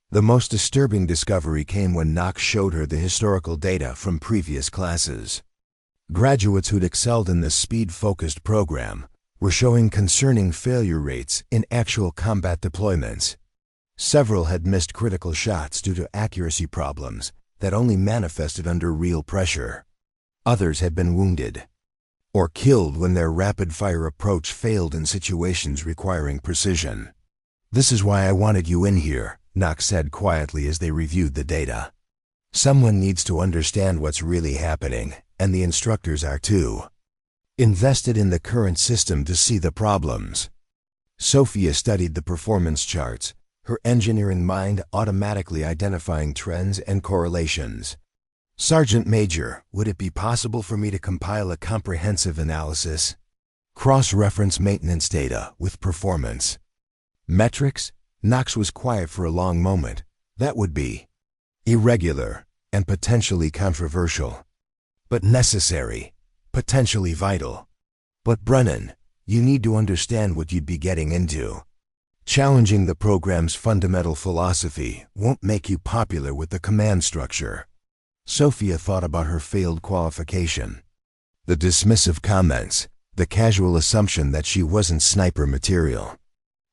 The most disturbing discovery came when Knox showed her the historical data from previous classes. Graduates who'd excelled in the speed-focused program were showing concerning failure rates in actual combat deployments. Several had missed critical shots due to accuracy problems that only manifested under real pressure. Others had been wounded or killed when their rapid-fire approach failed in situations requiring precision. "This is why I wanted you in here," Knox said quietly as they reviewed the data. "Someone needs to understand what's really happening, and the instructors are too invested in the current system to see the problems." Sofia studied the performance charts, her engineering mind automatically identifying trends and correlations. "Sergeant Major, would it be possible for me to compile a comprehensive analysis? Cross-reference maintenance data with performance metrics?" Knox was quiet for a long moment. "That would be irregular and potentially controversial, but necessary, potentially vital." "But Brennan, you need to understand what you'd be getting into. Challenging the program's fundamental philosophy won't make you popular with the command structure." Sofia thought about her failed qualification, the dismissive comments, the casual assumption that she wasn't sniper material.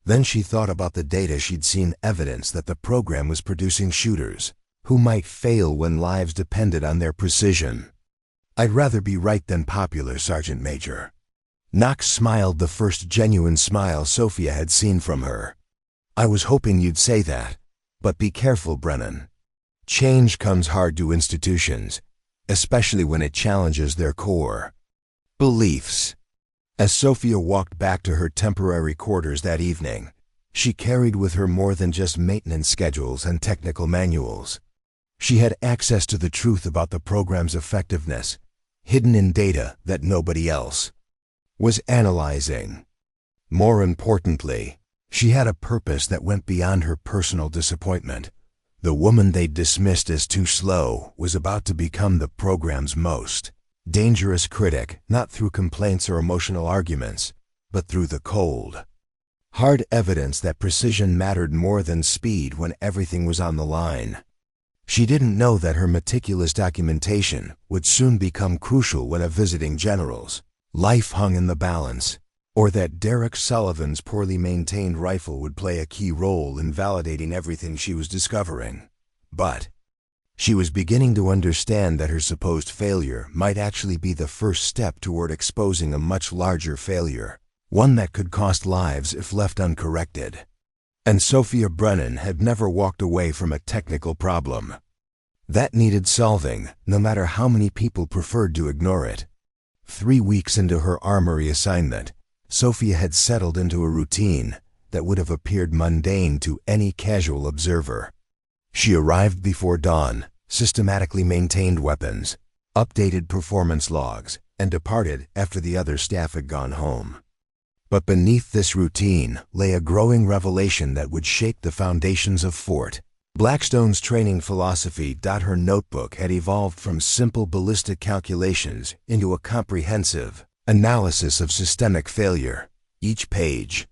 Then she thought about the data she'd seen evidence that the program was producing shooters who might fail when lives depended on their precision. "I'd rather be right than popular, Sergeant Major." Knox smiled, the first genuine smile Sofia had seen from her. "I was hoping you'd say that. But be careful, Brennan. Change comes hard to institutions, especially when it challenges their core beliefs." As Sofia walked back to her temporary quarters that evening, she carried with her more than just maintenance schedules and technical manuals. She had access to the truth about the program's effectiveness, hidden in data that nobody else was analyzing. More importantly, she had a purpose that went beyond her personal disappointment. The woman they'd dismissed as too slow was about to become the program's most dangerous critic, not through complaints or emotional arguments, but through the cold, hard evidence that precision mattered more than speed when everything was on the line. She didn't know that her meticulous documentation would soon become crucial when a visiting general's life hung in the balance, or that Derek Sullivan's poorly maintained rifle would play a key role in validating everything she was discovering. But she was beginning to understand that her supposed failure might actually be the first step toward exposing a much larger failure, one that could cost lives if left uncorrected. And Sofia Brennan had never walked away from a technical problem that needed solving, no matter how many people preferred to ignore it. 3 weeks into her armory assignment, Sofia had settled into a routine that would have appeared mundane to any casual observer. She arrived before dawn, systematically maintained weapons, updated performance logs, and departed after the other staff had gone home. But beneath this routine lay a growing revelation that would shake the foundations of Fort Blackstone's training philosophy. Her notebook had evolved from simple ballistic calculations into a comprehensive analysis of systemic failure. Each page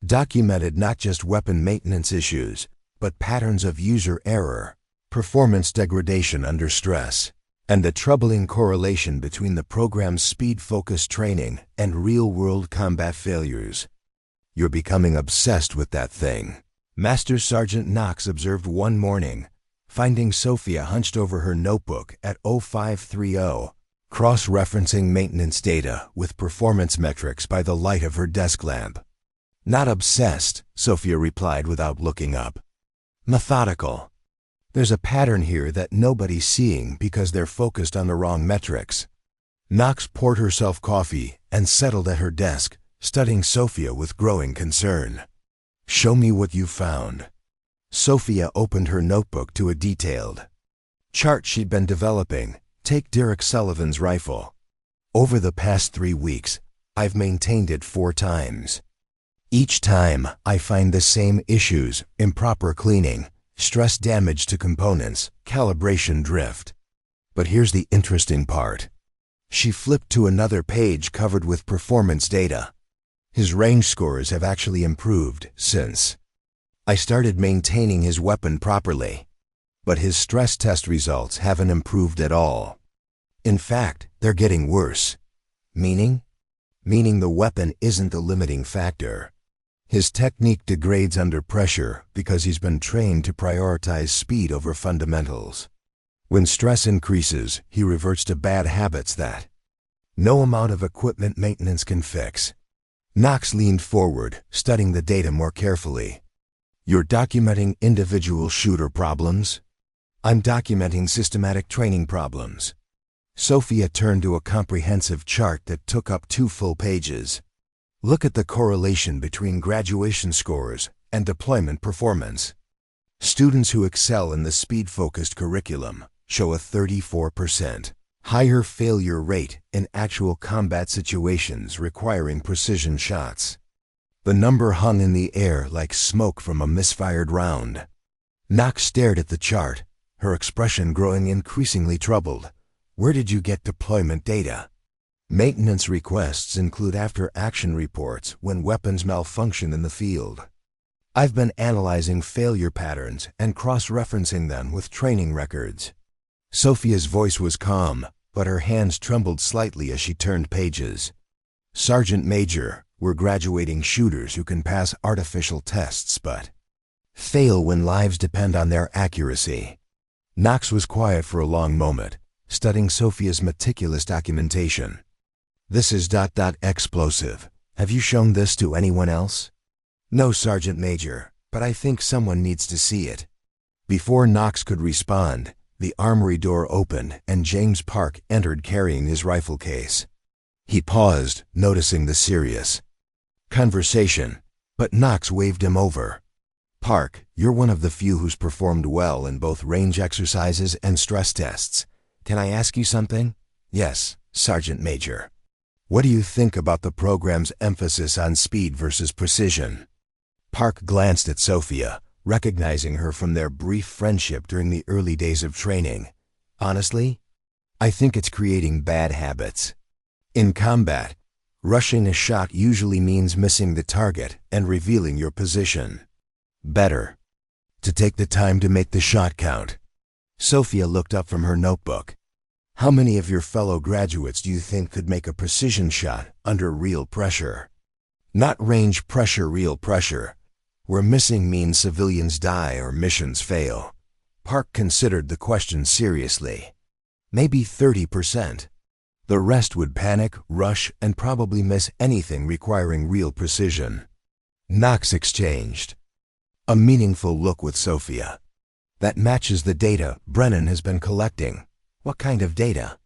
documented not just weapon maintenance issues, but patterns of user error, performance degradation under stress, and the troubling correlation between the program's speed-focused training and real-world combat failures. "You're becoming obsessed with that thing," Master Sergeant Knox observed one morning, finding Sofia hunched over her notebook at 0530, cross-referencing maintenance data with performance metrics by the light of her desk lamp. "Not obsessed," Sofia replied without looking up. "Methodical." There's a pattern here that nobody's seeing because they're focused on the wrong metrics. Knox poured herself coffee and settled at her desk, studying Sofia with growing concern. "Show me what you found." Sofia opened her notebook to a detailed chart she'd been developing. "Take Derek Sullivan's rifle. Over the past 3 weeks, I've maintained it 4 times. Each time, I find the same issues: improper cleaning, stress damage to components, calibration drift. But here's the interesting part." She flipped to another page covered with performance data. "His range scores have actually improved since I started maintaining his weapon properly. But his stress test results haven't improved at all. In fact, they're getting worse." Meaning? Meaning the weapon isn't the limiting factor. His technique degrades under pressure because he's been trained to prioritize speed over fundamentals. When stress increases, he reverts to bad habits that no amount of equipment maintenance can fix. Knox leaned forward, studying the data more carefully. "You're documenting individual shooter problems?" "I'm documenting systematic training problems." Sofia turned to a comprehensive chart that took up 2 full pages. "Look at the correlation between graduation scores and deployment performance. Students who excel in the speed-focused curriculum show a 34% higher failure rate in actual combat situations requiring precision shots." The number hung in the air like smoke from a misfired round. Knox stared at the chart, her expression growing increasingly troubled. "Where did you get deployment data?" "Maintenance requests include after-action reports when weapons malfunction in the field. I've been analyzing failure patterns and cross-referencing them with training records." Sofia's voice was calm, but her hands trembled slightly as she turned pages. "Sergeant Major, we're graduating shooters who can pass artificial tests but fail when lives depend on their accuracy." Knox was quiet for a long moment, studying Sofia's meticulous documentation. "This is ... explosive. Have you shown this to anyone else?" "No, Sergeant Major, but I think someone needs to see it." Before Knox could respond, the armory door opened and James Park entered carrying his rifle case. He paused, noticing the serious conversation, but Knox waved him over. "Park, you're one of the few who's performed well in both range exercises and stress tests. Can I ask you something?" "Yes, Sergeant Major." "What do you think about the program's emphasis on speed versus precision?" Park glanced at Sofia, recognizing her from their brief friendship during the early days of training. "Honestly, I think it's creating bad habits. In combat, rushing a shot usually means missing the target and revealing your position. Better to take the time to make the shot count." Sofia looked up from her notebook. "How many of your fellow graduates do you think could make a precision shot under real pressure?" "Not range pressure, real pressure. Where missing means civilians die or missions fail." Park considered the question seriously. "Maybe 30%. The rest would panic, rush, and probably miss anything requiring real precision." Knox exchanged a meaningful look with Sofia. "That matches the data Brennan has been collecting." "What kind of data?"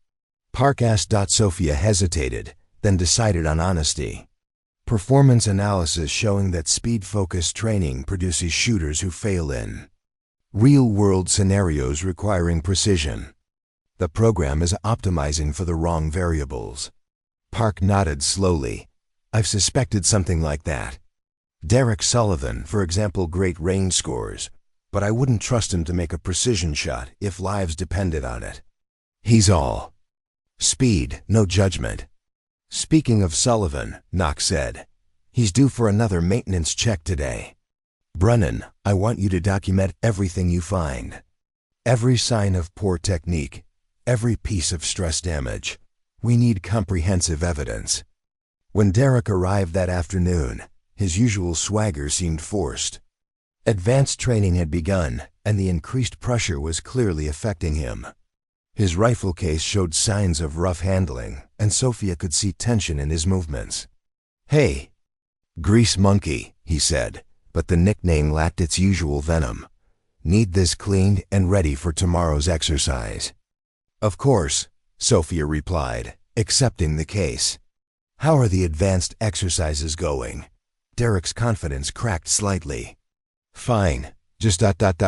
Park asked. Sofia hesitated, then decided on honesty. "Performance analysis showing that speed-focused training produces shooters who fail in real-world scenarios requiring precision. The program is optimizing for the wrong variables." Park nodded slowly. "I've suspected something like that. Derek Sullivan, for example, great range scores, but I wouldn't trust him to make a precision shot if lives depended on it. He's all speed, no judgment." "Speaking of Sullivan," Knox said, "he's due for another maintenance check today. Brennan, I want you to document everything you find. Every sign of poor technique, every piece of stress damage. We need comprehensive evidence." When Derek arrived that afternoon, his usual swagger seemed forced. Advanced training had begun, and the increased pressure was clearly affecting him. His rifle case showed signs of rough handling, and Sofia could see tension in his movements. "Hey, Grease Monkey," he said, but the nickname lacked its usual venom. Need this cleaned and ready for tomorrow's exercise." "Of course," Sofia replied, accepting the case. "How are the advanced exercises going?" Derek's confidence cracked slightly. "Fine, just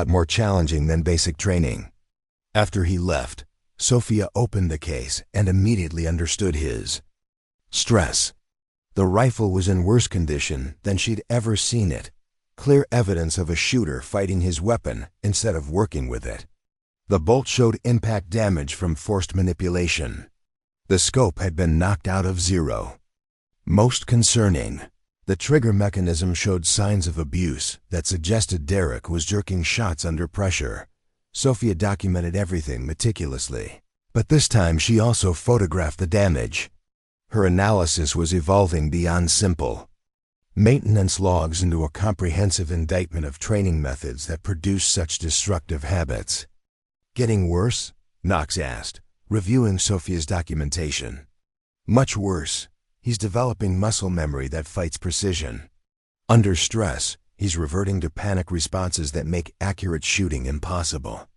more challenging than basic training." After he left, Sofia opened the case and immediately understood his stress. The rifle was in worse condition than she'd ever seen it. Clear evidence of a shooter fighting his weapon instead of working with it. The bolt showed impact damage from forced manipulation. The scope had been knocked out of zero. Most concerning, the trigger mechanism showed signs of abuse that suggested Derek was jerking shots under pressure. Sofia documented everything meticulously, but this time she also photographed the damage. Her analysis was evolving beyond simple maintenance logs into a comprehensive indictment of training methods that produce such destructive habits. "Getting worse?" Knox asked, reviewing Sofia's documentation. "Much worse. He's developing muscle memory that fights precision. Under stress, he's reverting to panic responses that make accurate shooting impossible."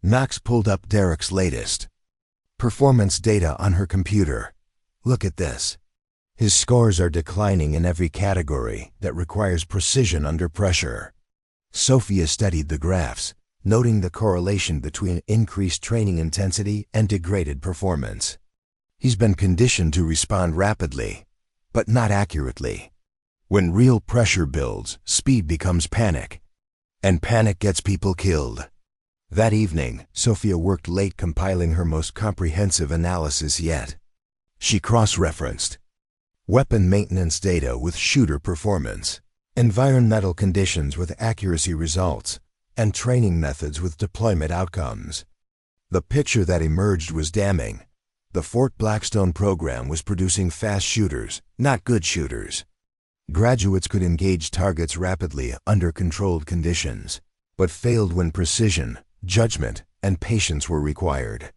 Knox pulled up Derek's latest performance data on her computer. "Look at this. His scores are declining in every category that requires precision under pressure." Sofia studied the graphs, noting the correlation between increased training intensity and degraded performance. He's been conditioned to respond rapidly, but not accurately. When real pressure builds, speed becomes panic, and panic gets people killed. That evening, Sofia worked late compiling her most comprehensive analysis yet. She cross-referenced weapon maintenance data with shooter performance, environmental conditions with accuracy results, and training methods with deployment outcomes. The picture that emerged was damning. The Fort Blackstone program was producing fast shooters, not good shooters. Graduates could engage targets rapidly under controlled conditions, but failed when precision, judgment, and patience were required.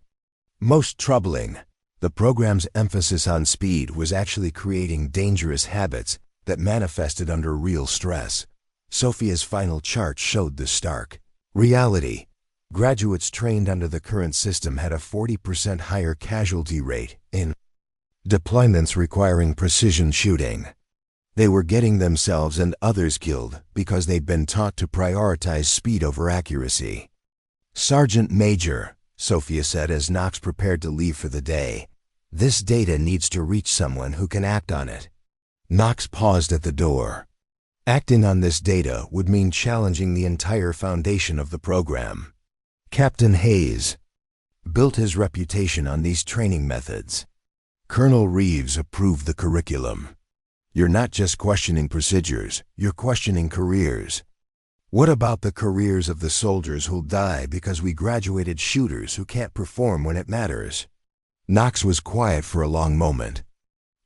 Most troubling, the program's emphasis on speed was actually creating dangerous habits that manifested under real stress. Sofia's final chart showed the stark reality. Graduates trained under the current system had a 40% higher casualty rate in deployments requiring precision shooting. They were getting themselves and others killed because they'd been taught to prioritize speed over accuracy. "Sergeant Major," Sofia said as Knox prepared to leave for the day, "this data needs to reach someone who can act on it." Knox paused at the door. Acting on this data would mean challenging the entire foundation of the program. Captain Hayes built his reputation on these training methods. Colonel Reeves approved the curriculum. You're not just questioning procedures, you're questioning careers. What about the careers of the soldiers who'll die because we graduated shooters who can't perform when it matters? Knox was quiet for a long moment.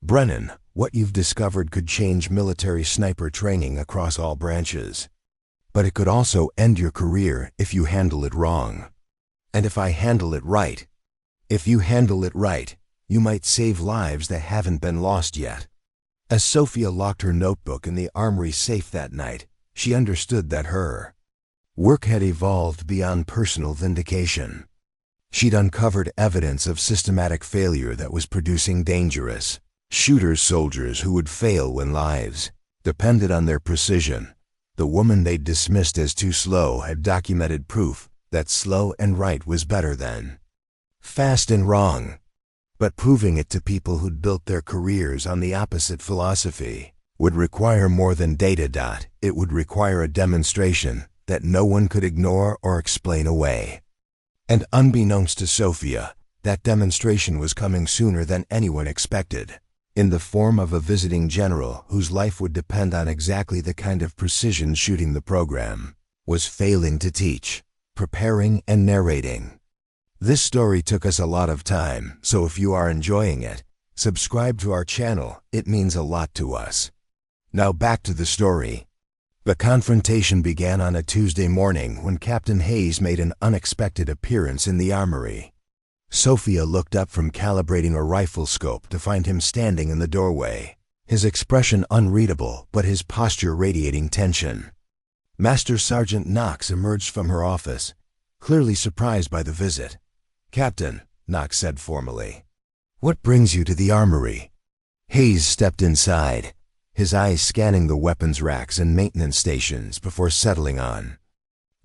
"Brennan, what you've discovered could change military sniper training across all branches. But it could also end your career if you handle it wrong. And if I handle it right, if you handle it right, you might save lives that haven't been lost yet." As Sofia locked her notebook in the armory safe that night, she understood that her work had evolved beyond personal vindication. She'd uncovered evidence of systematic failure that was producing dangerous soldiers who would fail when lives depended on their precision. The woman they'd dismissed as too slow had documented proof that slow and right was better than fast and wrong. But proving it to people who'd built their careers on the opposite philosophy would require more than data. It would require a demonstration that no one could ignore or explain away. And unbeknownst to Sofia, that demonstration was coming sooner than anyone expected, in the form of a visiting general whose life would depend on exactly the kind of precision shooting the program was failing to teach, preparing and narrating. This story took us a lot of time, so if you are enjoying it, subscribe to our channel. It means a lot to us. Now back to the story. The confrontation began on a Tuesday morning when Captain Hayes made an unexpected appearance in the armory. Sofia looked up from calibrating a rifle scope to find him standing in the doorway, his expression unreadable but his posture radiating tension. Master Sergeant Knox emerged from her office, clearly surprised by the visit. "Captain," Knox said formally, "what brings you to the armory?" Hayes stepped inside, his eyes scanning the weapons racks and maintenance stations before settling on.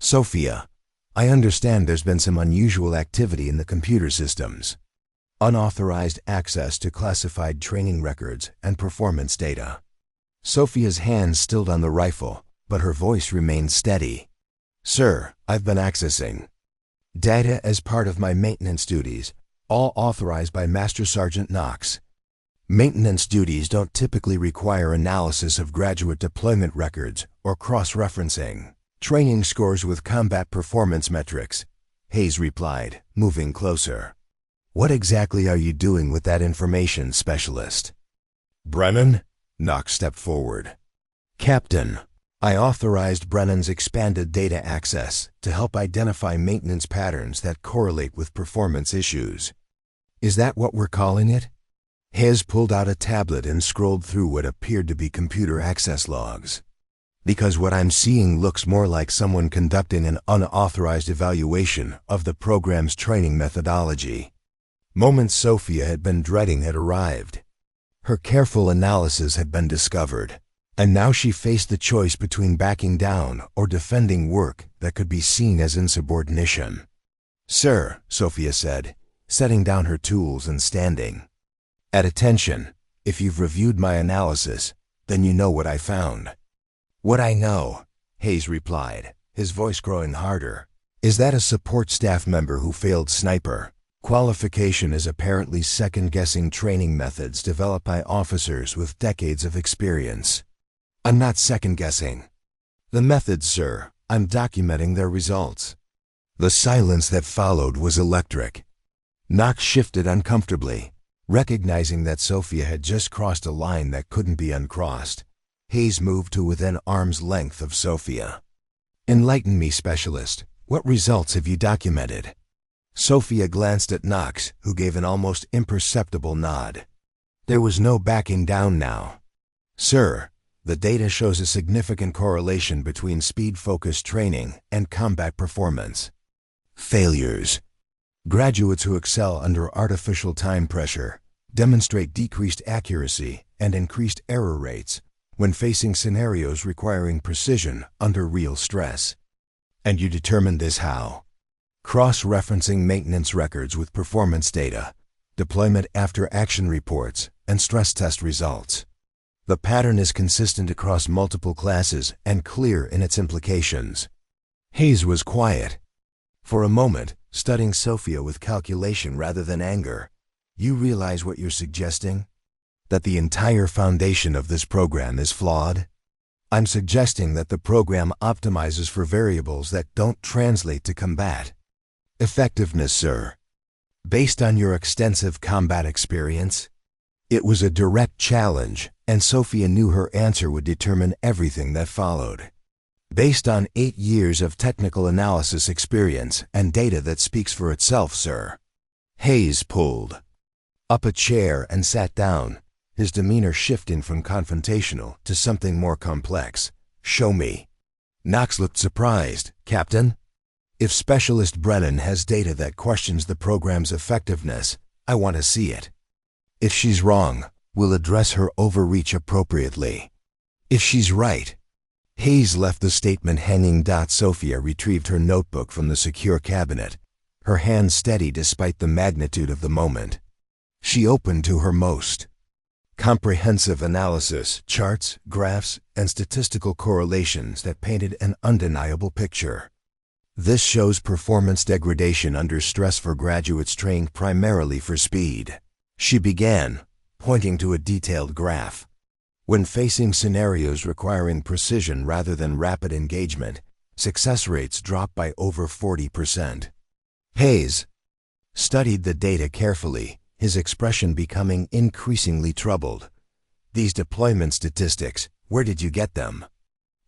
"Sofia, I understand there's been some unusual activity in the computer systems. Unauthorized access to classified training records and performance data." Sofia's hands stilled on the rifle, but her voice remained steady. "Sir, I've been accessing data as part of my maintenance duties, all authorized by Master Sergeant Knox. Maintenance duties don't typically require analysis of graduate deployment records or cross-referencing training scores with combat performance metrics," Hayes replied, moving closer. "What exactly are you doing with that information, Specialist?" "Brennan?" Knox stepped forward. "Captain, I authorized Brennan's expanded data access to help identify maintenance patterns that correlate with performance issues. Is that what we're calling it?" Hayes pulled out a tablet and scrolled through what appeared to be computer access logs. "Because what I'm seeing looks more like someone conducting an unauthorized evaluation of the program's training methodology." Moments Sofia had been dreading had arrived. Her careful analysis had been discovered, and now she faced the choice between backing down or defending work that could be seen as insubordination. "Sir," Sofia said, setting down her tools and standing. "At attention, if you've reviewed my analysis, then you know what I found." "What I know," Hayes replied, his voice growing harder, "is that a support staff member who failed sniper qualification is apparently second-guessing training methods developed by officers with decades of experience." "I'm not second-guessing the methods, sir. I'm documenting their results." The silence that followed was electric. Knox shifted uncomfortably, recognizing that Sofia had just crossed a line that couldn't be uncrossed. Hayes moved to within arm's length of Sofia. "Enlighten me, Specialist. What results have you documented?" Sofia glanced at Knox, who gave an almost imperceptible nod. There was no backing down now. "Sir, the data shows a significant correlation between speed-focused training and combat performance. Failures. Graduates who excel under artificial time pressure demonstrate decreased accuracy and increased error rates when facing scenarios requiring precision under real stress." "And you determined this how?" "Cross-referencing maintenance records with performance data, deployment after-action reports, and stress test results. The pattern is consistent across multiple classes and clear in its implications." Hayes was quiet. For a moment, studying Sofia with calculation rather than anger. "You realize what you're suggesting? That the entire foundation of this program is flawed?" "I'm suggesting that the program optimizes for variables that don't translate to combat effectiveness, sir." "Based on your extensive combat experience?" It was a direct challenge, and Sofia knew her answer would determine everything that followed. "Based on 8 years of technical analysis experience and data that speaks for itself, sir." Hayes pulled up a chair and sat down, his demeanor shifting from confrontational to something more complex. "Show me." Knox looked surprised. "Captain? If Specialist Brennan has data that questions the program's effectiveness, I want to see it. If she's wrong, we'll address her overreach appropriately. If she's right..." Hayes left the statement hanging. Sofia retrieved her notebook from the secure cabinet, her hand steady despite the magnitude of the moment. She opened to her most comprehensive analysis, charts, graphs, and statistical correlations that painted an undeniable picture. "This shows performance degradation under stress for graduates trained primarily for speed," she began, pointing to a detailed graph. "When facing scenarios requiring precision rather than rapid engagement, success rates drop by over 40%. Hayes studied the data carefully, his expression becoming increasingly troubled. "These deployment statistics, where did you get them?"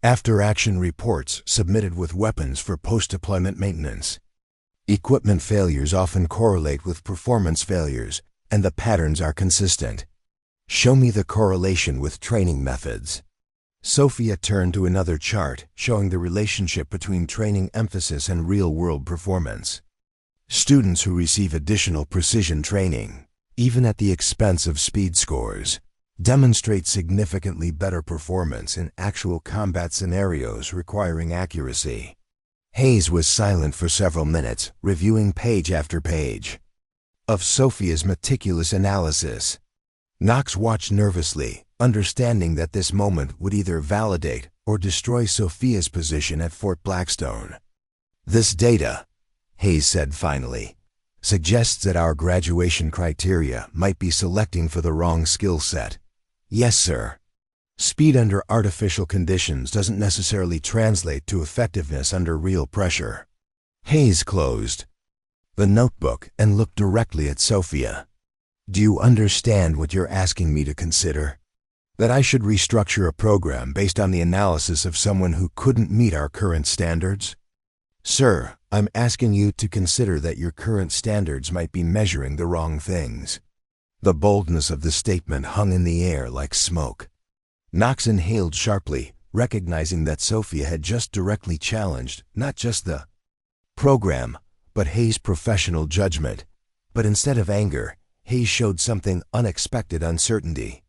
"After-action reports submitted with weapons for post-deployment maintenance. Equipment failures often correlate with performance failures, and the patterns are consistent." "Show me the correlation with training methods." Sofia turned to another chart, showing the relationship between training emphasis and real-world performance. Students who receive additional precision training, even at the expense of speed scores, demonstrate significantly better performance in actual combat scenarios requiring accuracy. Hayes was silent for several minutes, reviewing page after page of Sofia's meticulous analysis. Knox watched nervously, understanding that this moment would either validate or destroy Sofia's position at Fort Blackstone. "This data," Hayes said finally, "suggests that our graduation criteria might be selecting for the wrong skill set." "Yes, sir. Speed under artificial conditions doesn't necessarily translate to effectiveness under real pressure." Hayes closed the notebook and looked directly at Sofia. "Do you understand what you're asking me to consider? That I should restructure a program based on the analysis of someone who couldn't meet our current standards?" "Sir, I'm asking you to consider that your current standards might be measuring the wrong things." The boldness of the statement hung in the air like smoke. Knox inhaled sharply, recognizing that Sofia had just directly challenged not just the program, but Hayes' professional judgment. But instead of anger, Hayes showed something unexpected: uncertainty.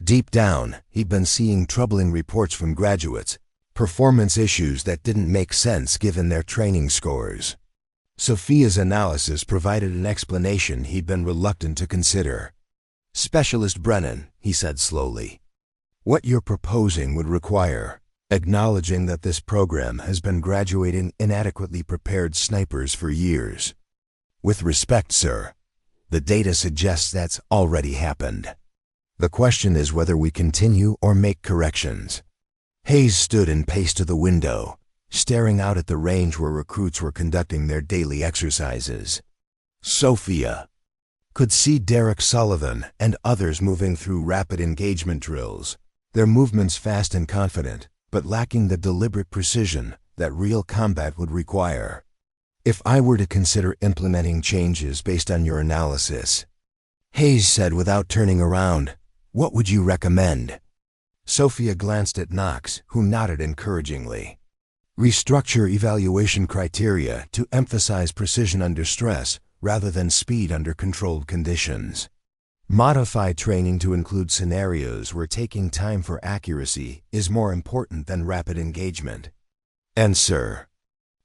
Deep down, he'd been seeing troubling reports from graduates, performance issues that didn't make sense given their training scores. Sofia's analysis provided an explanation he'd been reluctant to consider. "Specialist Brennan," he said slowly, "what you're proposing would require acknowledging that this program has been graduating inadequately prepared snipers for years. With respect, sir, the data suggests that's already happened. The question is whether we continue or make corrections." Hayes stood and paced to the window, staring out at the range where recruits were conducting their daily exercises. Sofia could see Derek Sullivan and others moving through rapid engagement drills, their movements fast and confident, but lacking the deliberate precision that real combat would require. "If I were to consider implementing changes based on your analysis," Hayes said without turning around, "what would you recommend?" Sofia glanced at Knox, who nodded encouragingly. "Restructure evaluation criteria to emphasize precision under stress rather than speed under controlled conditions. Modify training to include scenarios where taking time for accuracy is more important than rapid engagement. And sir,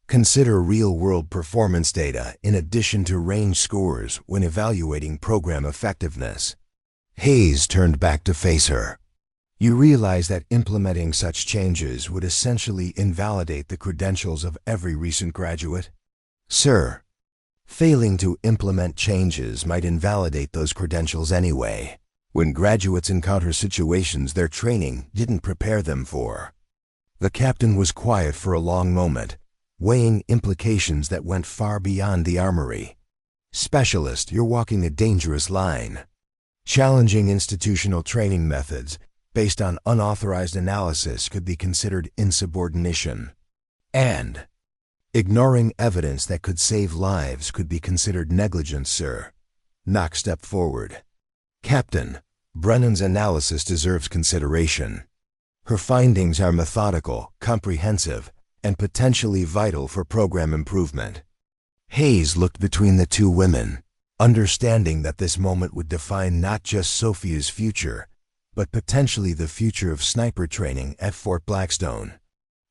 consider real-world performance data in addition to range scores when evaluating program effectiveness." Hayes turned back to face her. "You realize that implementing such changes would essentially invalidate the credentials of every recent graduate?" "Sir, failing to implement changes might invalidate those credentials anyway, when graduates encounter situations their training didn't prepare them for." The captain was quiet for a long moment, weighing implications that went far beyond the armory. "Specialist, you're walking a dangerous line. Challenging institutional training methods based on unauthorized analysis could be considered insubordination. And ignoring evidence that could save lives could be considered negligence, sir." Knox stepped forward. "Captain, Brennan's analysis deserves consideration. Her findings are methodical, comprehensive, and potentially vital for program improvement." Hayes looked between the two women, understanding that this moment would define not just Sofia's future, but potentially the future of sniper training at Fort Blackstone.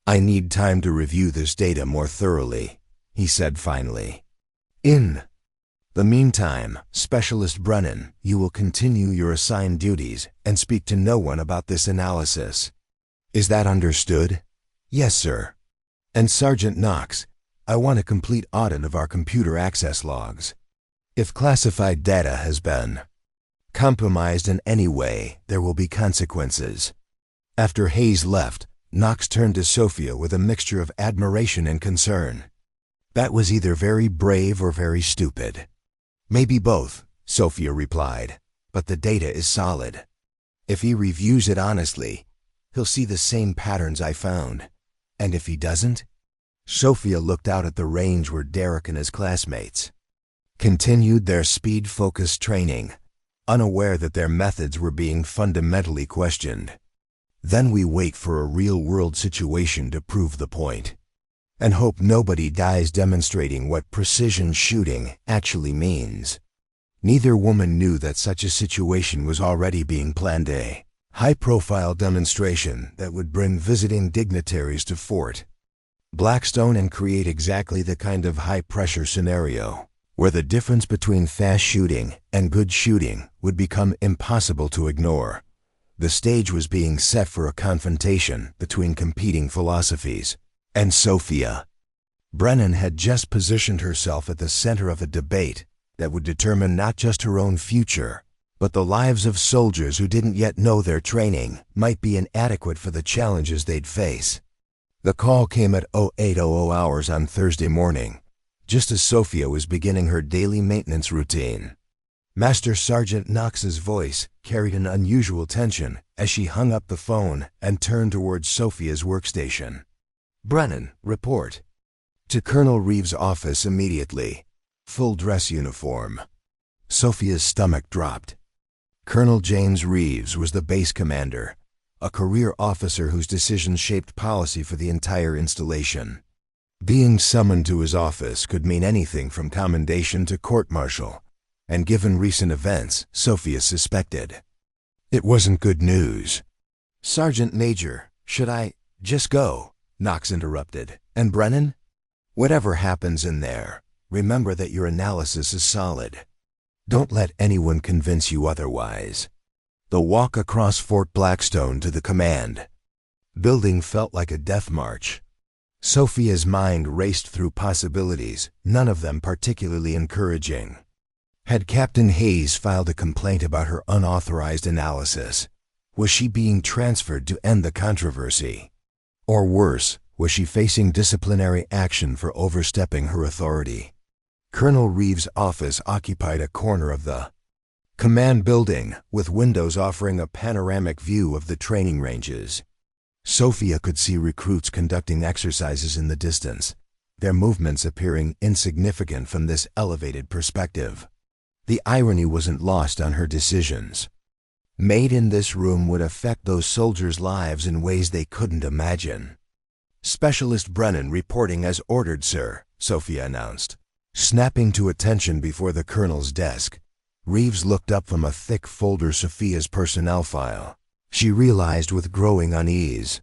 "I need time to review this data more thoroughly," he said finally. "In the meantime, Specialist Brennan, you will continue your assigned duties and speak to no one about this analysis. Is that understood?" "Yes, sir." "And Sergeant Knox, I want a complete audit of our computer access logs. If classified data has been compromised in any way, there will be consequences." After Hayes left, Knox turned to Sofia with a mixture of admiration and concern. "That was either very brave or very stupid." "Maybe both," Sofia replied, "but the data is solid. If he reviews it honestly, he'll see the same patterns I found. And if he doesn't?" Sofia looked out at the range where Derek and his classmates continued their speed-focused training, unaware that their methods were being fundamentally questioned. Then we wait for a real-world situation to prove the point, and hope nobody dies demonstrating what precision shooting actually means. Neither woman knew that such a situation was already being planned, a high-profile demonstration that would bring visiting dignitaries to Fort Blackstone and create exactly the kind of high-pressure scenario where the difference between fast shooting and good shooting would become impossible to ignore. The stage was being set for a confrontation between competing philosophies, and Sofia Brennan had just positioned herself at the center of a debate that would determine not just her own future, but the lives of soldiers who didn't yet know their training might be inadequate for the challenges they'd face. The call came at 0800 hours on Thursday morning, just as Sofia was beginning her daily maintenance routine. Master Sergeant Knox's voice carried an unusual tension as she hung up the phone and turned towards Sofia's workstation. "Brennan, report to Colonel Reeves' office immediately. Full dress uniform." Sofia's stomach dropped. Colonel James Reeves was the base commander, a career officer whose decisions shaped policy for the entire installation. Being summoned to his office could mean anything from commendation to court-martial, and given recent events, Sofia suspected it wasn't good news. "Sergeant Major, should I just go?" Knox interrupted. "And Brennan? Whatever happens in there, remember that your analysis is solid. Don't let anyone convince you otherwise." The walk across Fort Blackstone to the command building felt like a death march. Sofia's mind raced through possibilities, none of them particularly encouraging. Had Captain Hayes filed a complaint about her unauthorized analysis? Was she being transferred to end the controversy? Or worse, was she facing disciplinary action for overstepping her authority? Colonel Reeves' office occupied a corner of the command building, with windows offering a panoramic view of the training ranges. Sofia could see recruits conducting exercises in the distance, their movements appearing insignificant from this elevated perspective. The irony wasn't lost on her decisions. Made in this room would affect those soldiers' lives in ways they couldn't imagine. "Specialist Brennan reporting as ordered, sir," Sofia announced. Snapping to attention before the colonel's desk, Reeves looked up from a thick folder Sofia's personnel file. She realized with growing unease.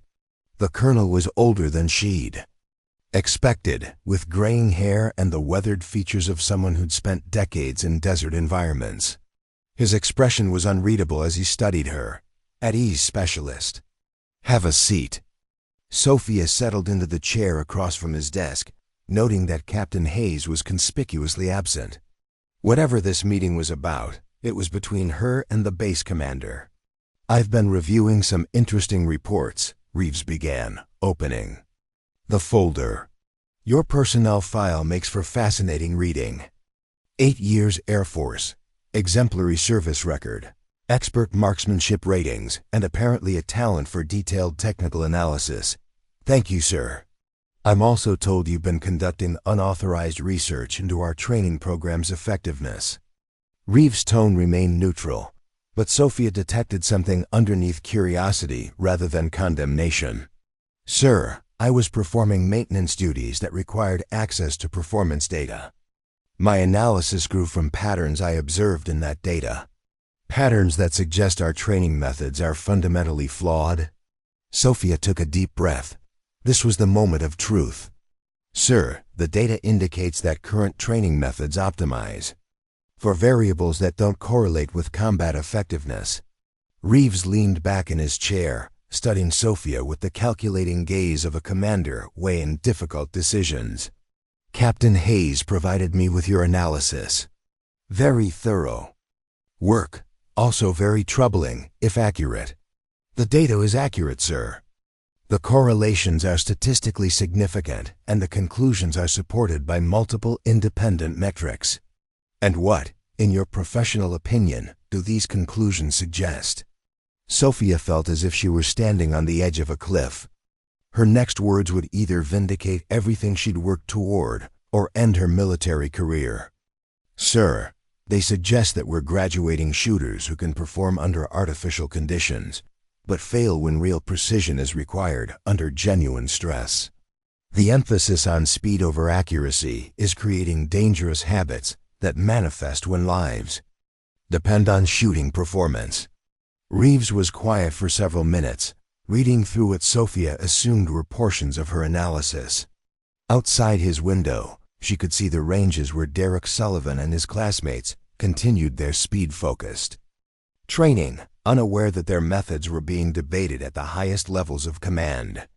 The colonel was older than she'd expected, with graying hair and the weathered features of someone who'd spent decades in desert environments. His expression was unreadable as he studied her. "At ease, specialist. Have a seat." Sofia settled into the chair across from his desk, noting that Captain Hayes was conspicuously absent. Whatever this meeting was about, it was between her and the base commander. "I've been reviewing some interesting reports," Reeves began, opening the folder. "Your personnel file makes for fascinating reading. 8 years Air Force, exemplary service record, expert marksmanship ratings, and apparently a talent for detailed technical analysis. Thank you, sir. I'm also told you've been conducting unauthorized research into our training program's effectiveness." Reeves' tone remained neutral, but Sofia detected something underneath curiosity rather than condemnation. "Sir, I was performing maintenance duties that required access to performance data. My analysis grew from patterns I observed in that data. Patterns that suggest our training methods are fundamentally flawed." Sofia took a deep breath. This was the moment of truth. "Sir, the data indicates that current training methods optimize for variables that don't correlate with combat effectiveness." Reeves leaned back in his chair, studying Sofia with the calculating gaze of a commander weighing difficult decisions. "Captain Hayes provided me with your analysis. Very thorough work, also very troubling, if accurate." "The data is accurate, sir. The correlations are statistically significant, and the conclusions are supported by multiple independent metrics." "And what, in your professional opinion, do these conclusions suggest?" Sofia felt as if she were standing on the edge of a cliff. Her next words would either vindicate everything she'd worked toward or end her military career. "Sir, they suggest that we're graduating shooters who can perform under artificial conditions, but fail when real precision is required under genuine stress. The emphasis on speed over accuracy is creating dangerous habits that manifest when lives depend on shooting performance. Reeves was quiet for several minutes, reading through what Sofia assumed were portions of her analysis. Outside his window, she could see the ranges where Derek Sullivan and his classmates continued their speed-focused training, unaware that their methods were being debated at the highest levels of command.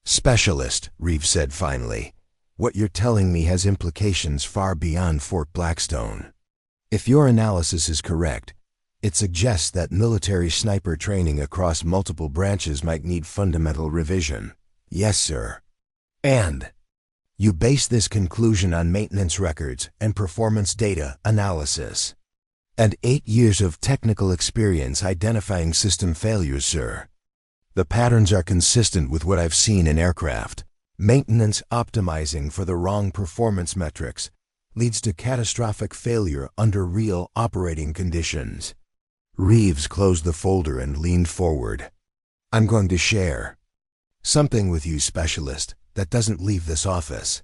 "Specialist," Reeves said finally, "what you're telling me has implications far beyond Fort Blackstone. If your analysis is correct, it suggests that military sniper training across multiple branches might need fundamental revision." "Yes, sir." "And you base this conclusion on maintenance records and performance data analysis, and 8 years of technical experience identifying system failures, sir. The patterns are consistent with what I've seen in aircraft. Maintenance optimizing for the wrong performance metrics leads to catastrophic failure under real operating conditions." Reeves closed the folder and leaned forward. "I'm going to share something with you, Specialist, that doesn't leave this office.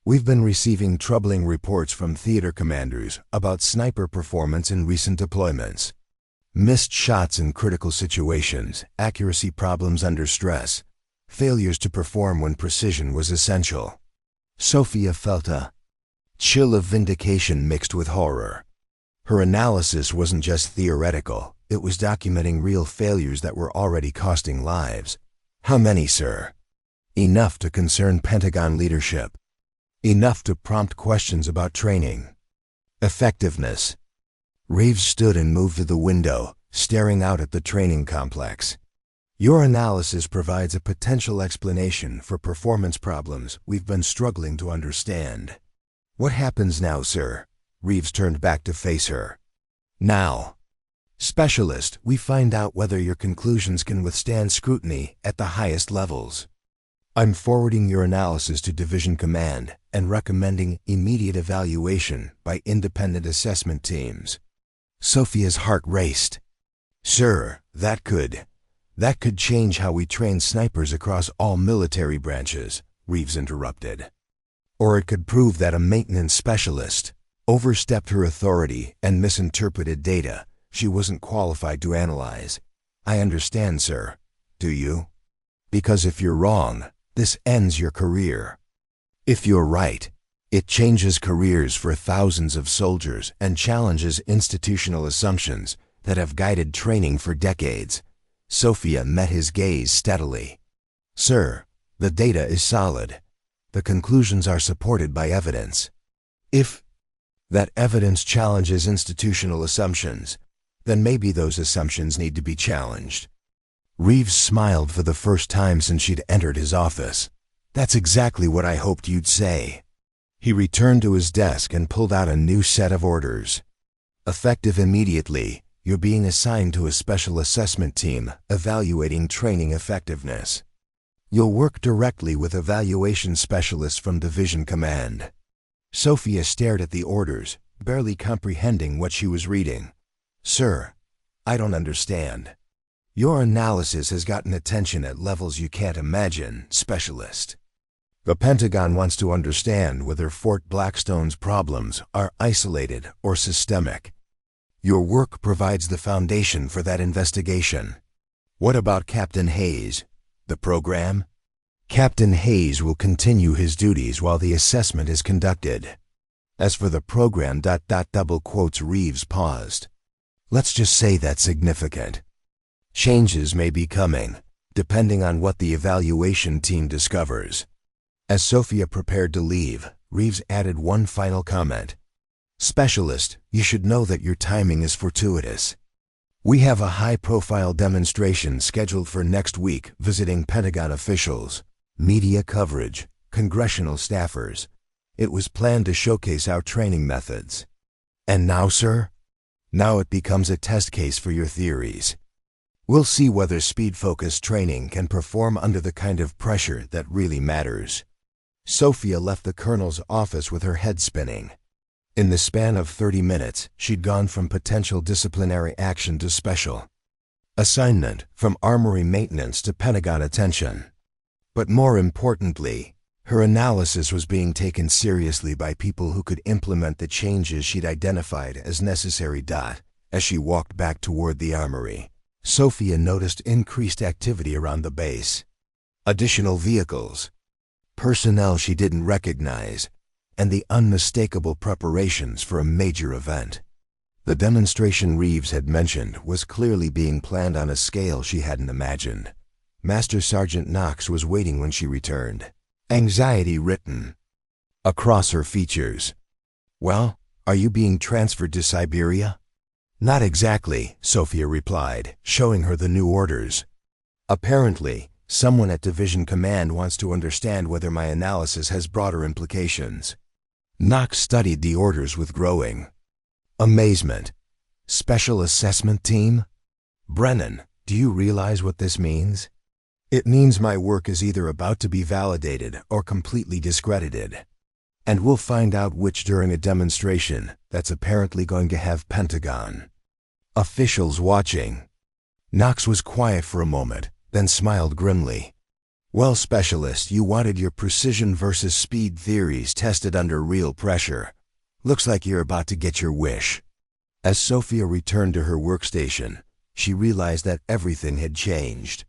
We've been receiving troubling reports from theater commanders about sniper performance in recent deployments. Missed shots in critical situations, accuracy problems under stress, failures to perform when precision was essential." Sofia felt a chill of vindication mixed with horror. Her analysis wasn't just theoretical, it was documenting real failures that were already costing lives. "How many, sir?" "Enough to concern Pentagon leadership. Enough to prompt questions about training effectiveness." Reeves stood and moved to the window, staring out at the training complex. "Your analysis provides a potential explanation for performance problems we've been struggling to understand. What happens now, sir?" Reeves turned back to face her. "Now, Specialist, we find out whether your conclusions can withstand scrutiny at the highest levels. I'm forwarding your analysis to Division Command and recommending immediate evaluation by independent assessment teams." Sofia's heart raced. "Sir, that could change how we train snipers across all military branches," Reeves interrupted. "Or it could prove that a maintenance specialist overstepped her authority and misinterpreted data she wasn't qualified to analyze." "I understand, sir." "Do you? Because if you're wrong, this ends your career. If you're right, it changes careers for thousands of soldiers and challenges institutional assumptions that have guided training for decades." Sofia met his gaze steadily. "Sir, the data is solid. The conclusions are supported by evidence. If that evidence challenges institutional assumptions, then maybe those assumptions need to be challenged." Reeves smiled for the first time since she'd entered his office. "That's exactly what I hoped you'd say." He returned to his desk and pulled out a new set of orders. "Effective immediately, you're being assigned to a special assessment team evaluating training effectiveness. You'll work directly with evaluation specialists from Division Command." Sofia stared at the orders, barely comprehending what she was reading. "Sir, I don't understand." "Your analysis has gotten attention at levels you can't imagine, Specialist. The Pentagon wants to understand whether Fort Blackstone's problems are isolated or systemic. Your work provides the foundation for that investigation." "What about Captain Hayes? The program?" "Captain Hayes will continue his duties while the assessment is conducted. As for the program, double quotes." Reeves paused. "Let's just say that's significant. Changes may be coming, depending on what the evaluation team discovers." As Sofia prepared to leave, Reeves added one final comment. "Specialist, you should know that your timing is fortuitous. We have a high-profile demonstration scheduled for next week visiting Pentagon officials, media coverage, congressional staffers. It was planned to showcase our training methods. And now, sir? Now it becomes a test case for your theories. We'll see whether speed-focused training can perform under the kind of pressure that really matters." Sofia left the colonel's office with her head spinning. In the span of 30 minutes, she'd gone from potential disciplinary action to special Assignment from armory maintenance to Pentagon attention. But more importantly, her analysis was being taken seriously by people who could implement the changes she'd identified as necessary. As she walked back toward the armory, Sofia noticed increased activity around the base. Additional vehicles, personnel she didn't recognize, and the unmistakable preparations for a major event. The demonstration Reeves had mentioned was clearly being planned on a scale she hadn't imagined. Master Sergeant Knox was waiting when she returned, anxiety written across her features. "Well, are you being transferred to Siberia?" "Not exactly," Sofia replied, showing her the new orders. "Apparently, someone at Division Command wants to understand whether my analysis has broader implications." Knox studied the orders with growing amazement. "Special Assessment Team? Brennan, do you realize what this means?" "It means my work is either about to be validated or completely discredited. And we'll find out which during a demonstration that's apparently going to have Pentagon officials watching." Knox was quiet for a moment, then smiled grimly. "Well, Specialist, you wanted your precision versus speed theories tested under real pressure. Looks like you're about to get your wish." As Sofia returned to her workstation, she realized that everything had changed.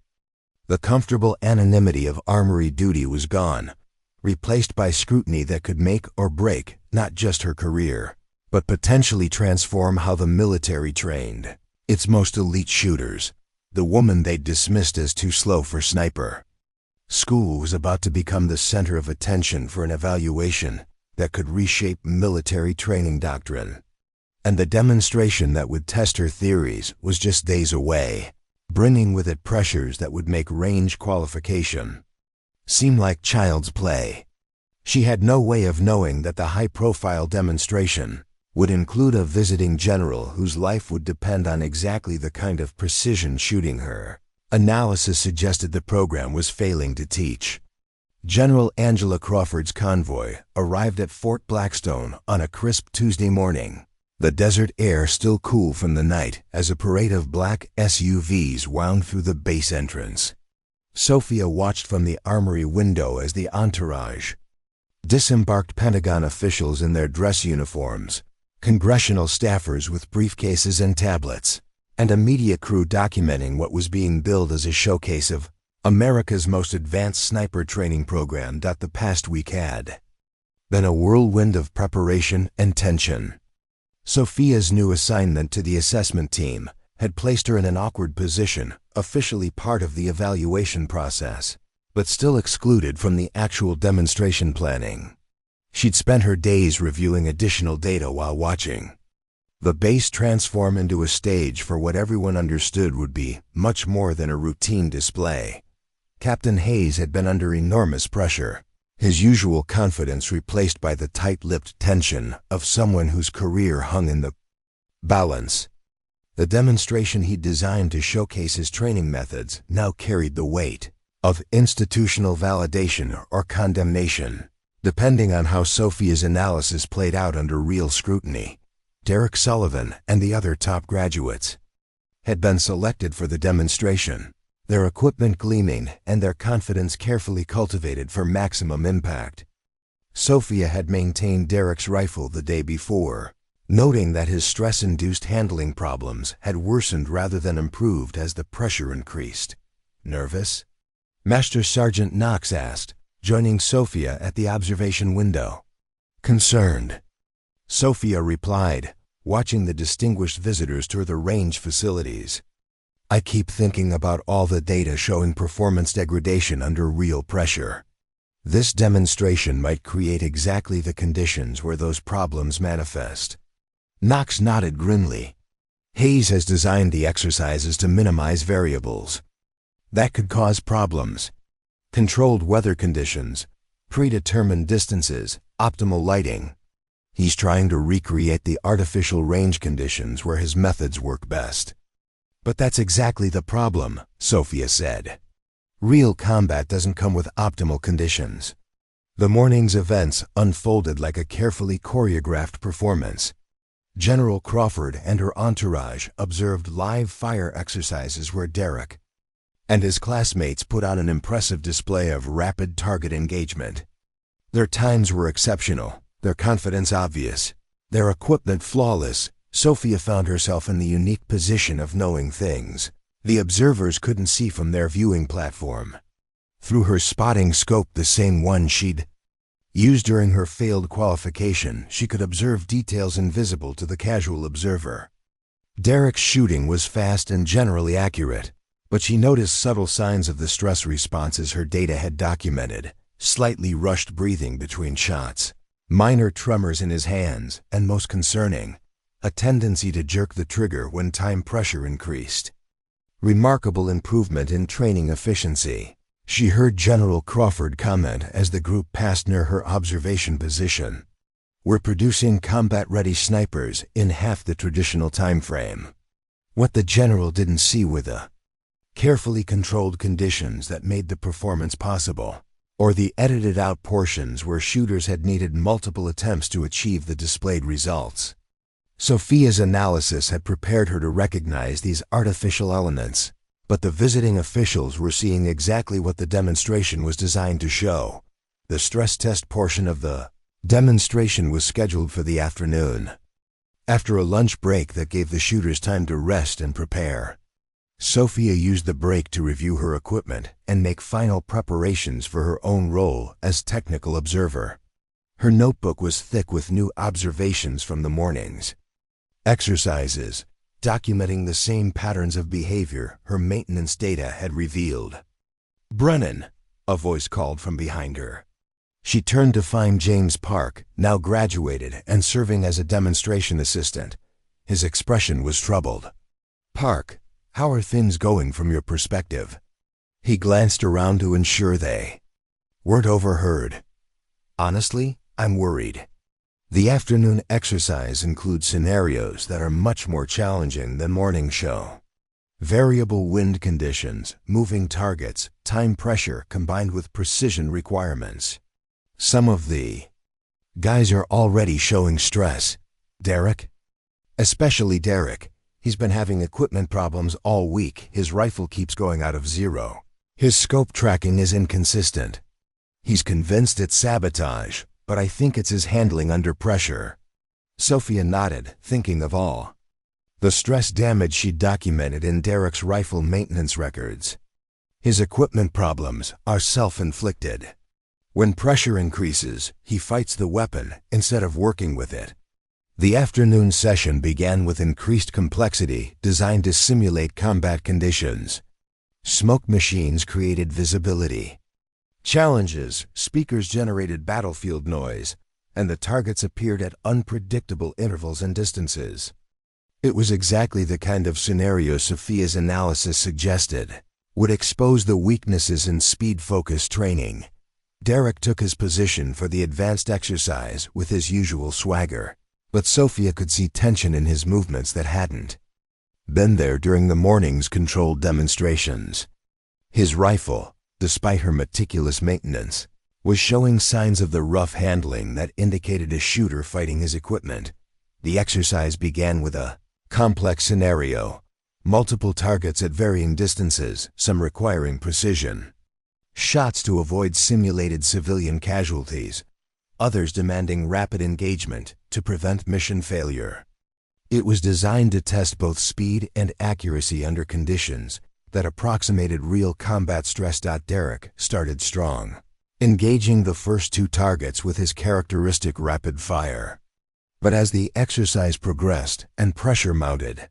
The comfortable anonymity of armory duty was gone, replaced by scrutiny that could make or break not just her career, but potentially transform how the military trained its most elite shooters, the woman they'd dismissed as too slow for sniper. School was about to become the center of attention for an evaluation that could reshape military training doctrine. And the demonstration that would test her theories was just days away, bringing with it pressures that would make range qualification seem like child's play. She had no way of knowing that the high-profile demonstration would include a visiting general whose life would depend on exactly the kind of precision shooting her analysis suggested the program was failing to teach. General Angela Crawford's convoy arrived at Fort Blackstone on a crisp Tuesday morning, the desert air still cool from the night as a parade of black SUVs wound through the base entrance. Sofia watched from the armory window as the entourage disembarked Pentagon officials in their dress uniforms, congressional staffers with briefcases and tablets, and a media crew documenting what was being billed as a showcase of America's most advanced sniper training program that the past week had. Then a whirlwind of preparation and tension. Sofia's new assignment to the assessment team had placed her in an awkward position, officially part of the evaluation process, but still excluded from the actual demonstration planning. She'd spent her days reviewing additional data while watching the base transform into a stage for what everyone understood would be much more than a routine display. Captain Hayes had been under enormous pressure, his usual confidence replaced by the tight-lipped tension of someone whose career hung in the balance. The demonstration he'd designed to showcase his training methods now carried the weight of institutional validation or condemnation, depending on how Sofia's analysis played out under real scrutiny. Derek Sullivan and the other top graduates had been selected for the demonstration, their equipment gleaming and their confidence carefully cultivated for maximum impact. Sofia had maintained Derek's rifle the day before, noting that his stress-induced handling problems had worsened rather than improved as the pressure increased. "Nervous?" Master Sergeant Knox asked, joining Sofia at the observation window. "Concerned," Sofia replied, watching the distinguished visitors tour the range facilities. "I keep thinking about all the data showing performance degradation under real pressure. This demonstration might create exactly the conditions where those problems manifest." Knox nodded grimly. "Hayes has designed the exercises to minimize variables that could cause problems. Controlled weather conditions, predetermined distances, optimal lighting. He's trying to recreate the artificial range conditions where his methods work best." "But that's exactly the problem," Sofia said. "Real combat doesn't come with optimal conditions." The morning's events unfolded like a carefully choreographed performance. General Crawford and her entourage observed live fire exercises where Derek and his classmates put on an impressive display of rapid target engagement. Their times were exceptional, their confidence obvious, their equipment flawless. Sofia found herself in the unique position of knowing things the observers couldn't see from their viewing platform. Through her spotting scope, the same one she'd used during her failed qualification, she could observe details invisible to the casual observer. Derek's shooting was fast and generally accurate, but she noticed subtle signs of the stress responses her data had documented: slightly rushed breathing between shots, minor tremors in his hands, and most concerning, a tendency to jerk the trigger when time pressure increased. Remarkable improvement in training efficiency, she heard General Crawford comment as the group passed near her observation position. We're producing combat-ready snipers in half the traditional time frame. What the general didn't see were the carefully controlled conditions that made the performance possible, or the edited-out portions where shooters had needed multiple attempts to achieve the displayed results. Sofia's analysis had prepared her to recognize these artificial elements, but the visiting officials were seeing exactly what the demonstration was designed to show. The stress test portion of the demonstration was scheduled for the afternoon, after a lunch break that gave the shooters time to rest and prepare. Sofia used the break to review her equipment and make final preparations for her own role as technical observer. Her notebook was thick with new observations from the mornings. Exercises, documenting the same patterns of behavior her maintenance data had revealed. "Brennan," a voice called from behind her. She turned to find James Park, now graduated and serving as a demonstration assistant. His expression was troubled. "Park, how are things going from your perspective?" He glanced around to ensure they weren't overheard. "Honestly, I'm worried. The afternoon exercise includes scenarios that are much more challenging than morning show. Variable wind conditions, moving targets, time pressure combined with precision requirements. Some of the guys are already showing stress. Derek? Especially Derek. He's been having equipment problems all week. His rifle keeps going out of zero. His scope tracking is inconsistent. He's convinced it's sabotage, but I think it's his handling under pressure." Sofia nodded, thinking of all the stress damage she'd documented in Derek's rifle maintenance records. His equipment problems are self-inflicted. When pressure increases, he fights the weapon instead of working with it. The afternoon session began with increased complexity designed to simulate combat conditions. Smoke machines created visibility. Challenges, speakers generated battlefield noise, and the targets appeared at unpredictable intervals and distances. It was exactly the kind of scenario Sofia's analysis suggested would expose the weaknesses in speed-focused training. Derek took his position for the advanced exercise with his usual swagger, but Sofia could see tension in his movements that hadn't been there during the morning's controlled demonstrations. His rifle, despite her meticulous maintenance, was showing signs of the rough handling that indicated a shooter fighting his equipment. The exercise began with a complex scenario, multiple targets at varying distances, some requiring precision. Shots to avoid simulated civilian casualties, others demanding rapid engagement to prevent mission failure. It was designed to test both speed and accuracy under conditions that approximated real combat stress. Derek started strong, engaging the first two targets with his characteristic rapid fire. But as the exercise progressed and pressure mounted,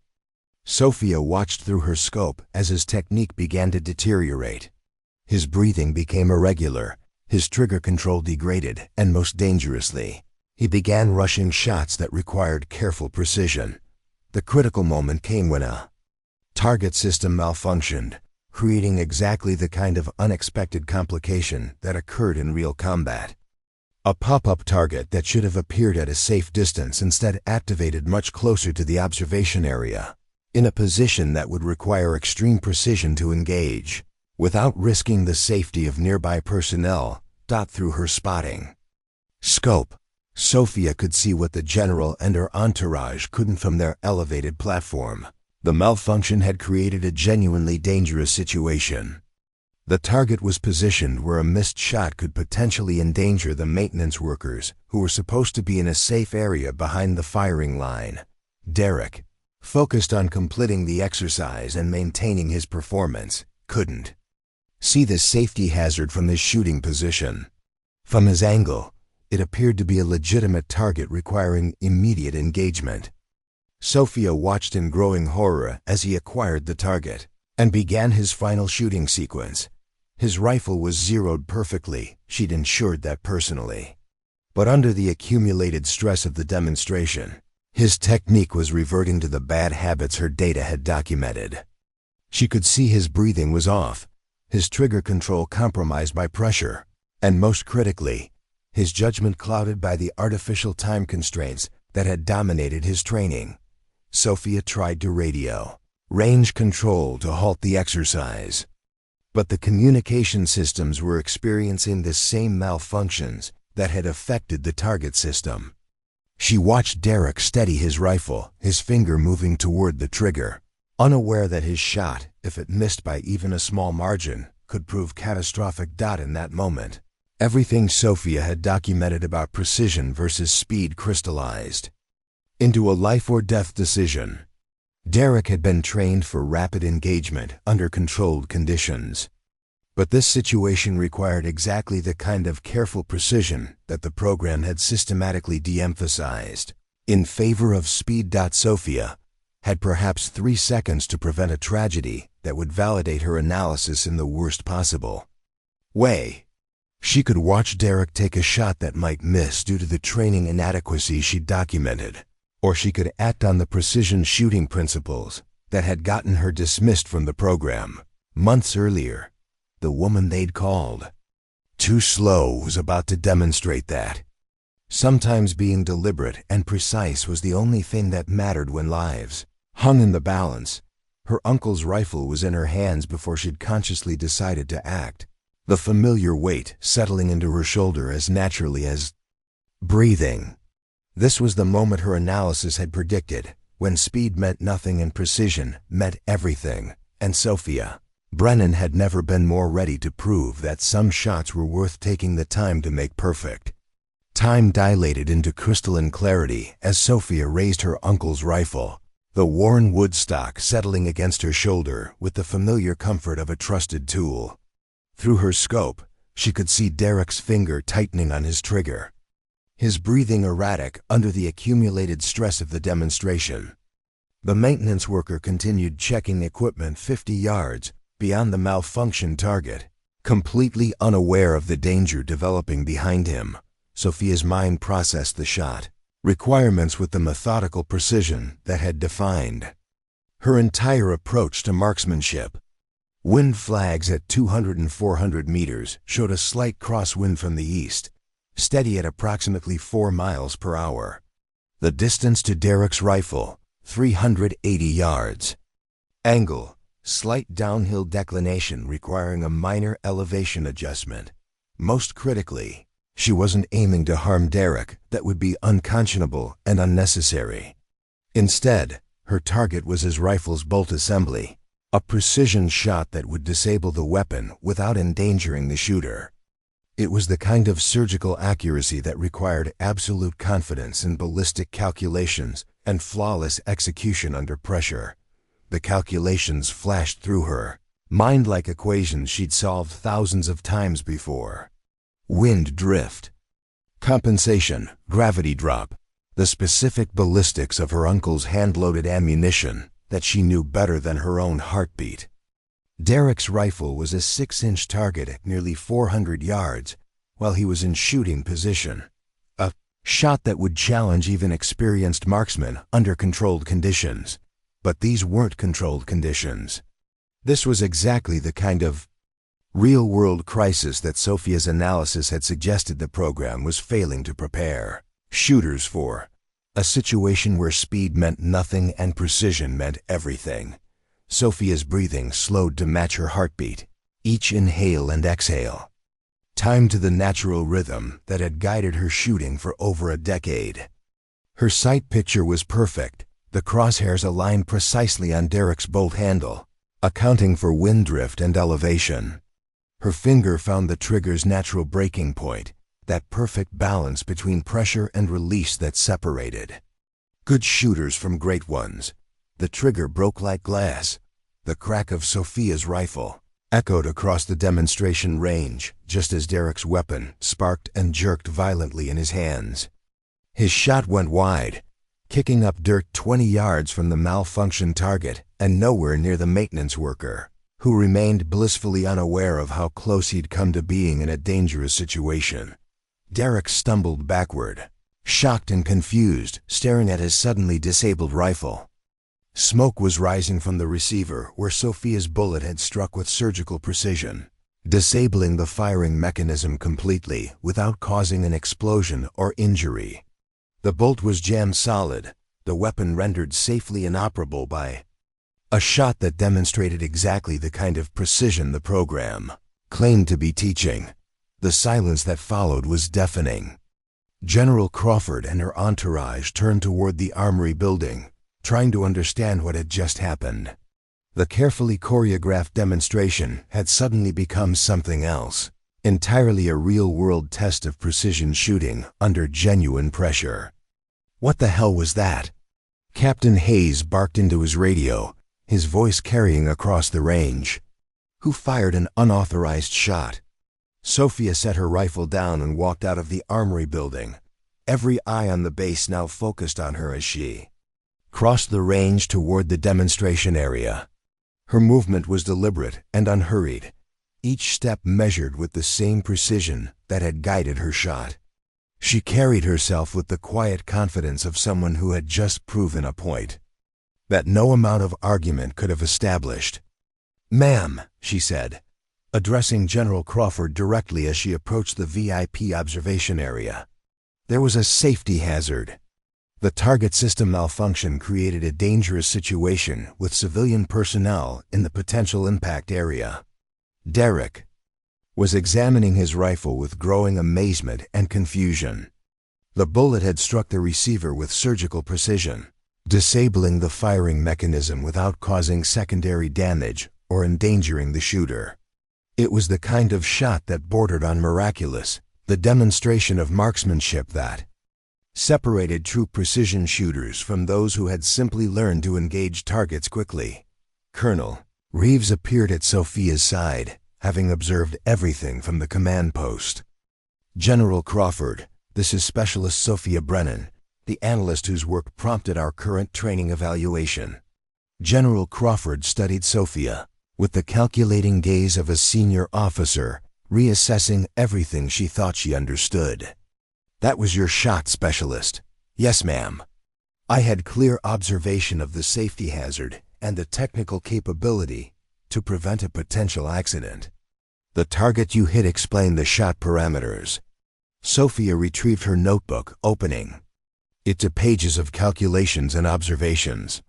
Sofia watched through her scope as his technique began to deteriorate. His breathing became irregular, his trigger control degraded, and most dangerously, he began rushing shots that required careful precision. The critical moment came when a target system malfunctioned, creating exactly the kind of unexpected complication that occurred in real combat. A pop-up target that should have appeared at a safe distance instead activated much closer to the observation area, in a position that would require extreme precision to engage, without risking the safety of nearby personnel. Through her spotting scope, Sofia could see what the general and her entourage couldn't from their elevated platform. The malfunction had created a genuinely dangerous situation. The target was positioned where a missed shot could potentially endanger the maintenance workers who were supposed to be in a safe area behind the firing line. Derek, focused on completing the exercise and maintaining his performance, couldn't see the safety hazard from his shooting position. From his angle, it appeared to be a legitimate target requiring immediate engagement. Sofia watched in growing horror as he acquired the target and began his final shooting sequence. His rifle was zeroed perfectly, she'd ensured that personally. But under the accumulated stress of the demonstration, his technique was reverting to the bad habits her data had documented. She could see his breathing was off, his trigger control compromised by pressure, and most critically, his judgment clouded by the artificial time constraints that had dominated his training. Sofia tried to radio range control to halt the exercise. But the communication systems were experiencing the same malfunctions that had affected the target system. She watched Derek steady his rifle, his finger moving toward the trigger, unaware that his shot, if it missed by even a small margin, could prove catastrophic. In that moment, everything Sofia had documented about precision versus speed crystallized into a life-or-death decision. Derek had been trained for rapid engagement under controlled conditions. But this situation required exactly the kind of careful precision that the program had systematically de-emphasized in favor of speed. Sofia had perhaps 3 seconds to prevent a tragedy that would validate her analysis in the worst possible way. She could watch Derek take a shot that might miss due to the training inadequacy she documented, or she could act on the precision shooting principles that had gotten her dismissed from the program months earlier. The woman they'd called too slow was about to demonstrate that. Sometimes being deliberate and precise was the only thing that mattered when lives hung in the balance. Her uncle's rifle was in her hands before she'd consciously decided to act, the familiar weight settling into her shoulder as naturally as breathing. This was the moment her analysis had predicted, when speed meant nothing and precision meant everything, and Sofia Brennan had never been more ready to prove that some shots were worth taking the time to make perfect. Time dilated into crystalline clarity as Sofia raised her uncle's rifle, the worn wood stock settling against her shoulder with the familiar comfort of a trusted tool. Through her scope, she could see Derek's finger tightening on his trigger, his breathing erratic under the accumulated stress of the demonstration. The maintenance worker continued checking equipment 50 yards beyond the malfunction target, completely unaware of the danger developing behind him. Sofia's mind processed the shot requirements with the methodical precision that had defined her entire approach to marksmanship. Wind flags at 200 and 400 meters showed a slight crosswind from the east, steady at approximately 4 miles per hour. The distance to Derek's rifle, 380 yards. Angle, slight downhill declination requiring a minor elevation adjustment. Most critically, she wasn't aiming to harm Derek. That would be unconscionable and unnecessary. Instead, her target was his rifle's bolt assembly, a precision shot that would disable the weapon without endangering the shooter. It was the kind of surgical accuracy that required absolute confidence in ballistic calculations and flawless execution under pressure. The calculations flashed through her mind like equations she'd solved thousands of times before. Wind drift, compensation, gravity drop, the specific ballistics of her uncle's hand-loaded ammunition that she knew better than her own heartbeat. Derek's rifle was a 6-inch target at nearly 400 yards while he was in shooting position, a shot that would challenge even experienced marksmen under controlled conditions. But these weren't controlled conditions. This was exactly the kind of real-world crisis that Sofia's analysis had suggested the program was failing to prepare shooters for, a situation where speed meant nothing and precision meant everything. Sofia's breathing slowed to match her heartbeat, each inhale and exhale Timed to the natural rhythm that had guided her shooting for over a decade. Her sight picture was perfect, the crosshairs aligned precisely on Derek's bolt handle, accounting for wind drift and elevation. Her finger found the trigger's natural breaking point, that perfect balance between pressure and release that separated good shooters from great ones. The trigger broke like glass. The crack of Sofia's rifle echoed across the demonstration range, just as Derek's weapon sparked and jerked violently in his hands. His shot went wide, kicking up dirt 20 yards from the malfunctioned target and nowhere near the maintenance worker, who remained blissfully unaware of how close he'd come to being in a dangerous situation. Derek stumbled backward, shocked and confused, staring at his suddenly disabled rifle. Smoke was rising from the receiver where Sofia's bullet had struck with surgical precision, disabling the firing mechanism completely without causing an explosion or injury. The bolt was jammed solid, the weapon rendered safely inoperable by a shot that demonstrated exactly the kind of precision the program claimed to be teaching. The silence that followed was deafening. General Crawford and her entourage turned toward the armory building, trying to understand what had just happened. The carefully choreographed demonstration had suddenly become something else, entirely a real-world test of precision shooting under genuine pressure. What the hell was that? Captain Hayes barked into his radio, his voice carrying across the range. Who fired an unauthorized shot? Sofia set her rifle down and walked out of the armory building, every eye on the base now focused on her as she crossed the range toward the demonstration area. Her movement was deliberate and unhurried, each step measured with the same precision that had guided her shot. She carried herself with the quiet confidence of someone who had just proven a point that no amount of argument could have established. "Ma'am," she said, addressing General Crawford directly as she approached the VIP observation area. There was a safety hazard. The target system malfunction created a dangerous situation with civilian personnel in the potential impact area. Derek was examining his rifle with growing amazement and confusion. The bullet had struck the receiver with surgical precision, disabling the firing mechanism without causing secondary damage or endangering the shooter. It was the kind of shot that bordered on miraculous, the demonstration of marksmanship that separated true precision shooters from those who had simply learned to engage targets quickly. Colonel Reeves appeared at Sofia's side, having observed everything from the command post. "General Crawford, this is Specialist Sofia Brennan, the analyst whose work prompted our current training evaluation." General Crawford studied Sofia with the calculating gaze of a senior officer, reassessing everything she thought she understood. "That was your shot, Specialist." "Yes, ma'am. I had clear observation of the safety hazard and the technical capability to prevent a potential accident. The target you hit explained the shot parameters." Sofia retrieved her notebook, opening it to pages of calculations and observations.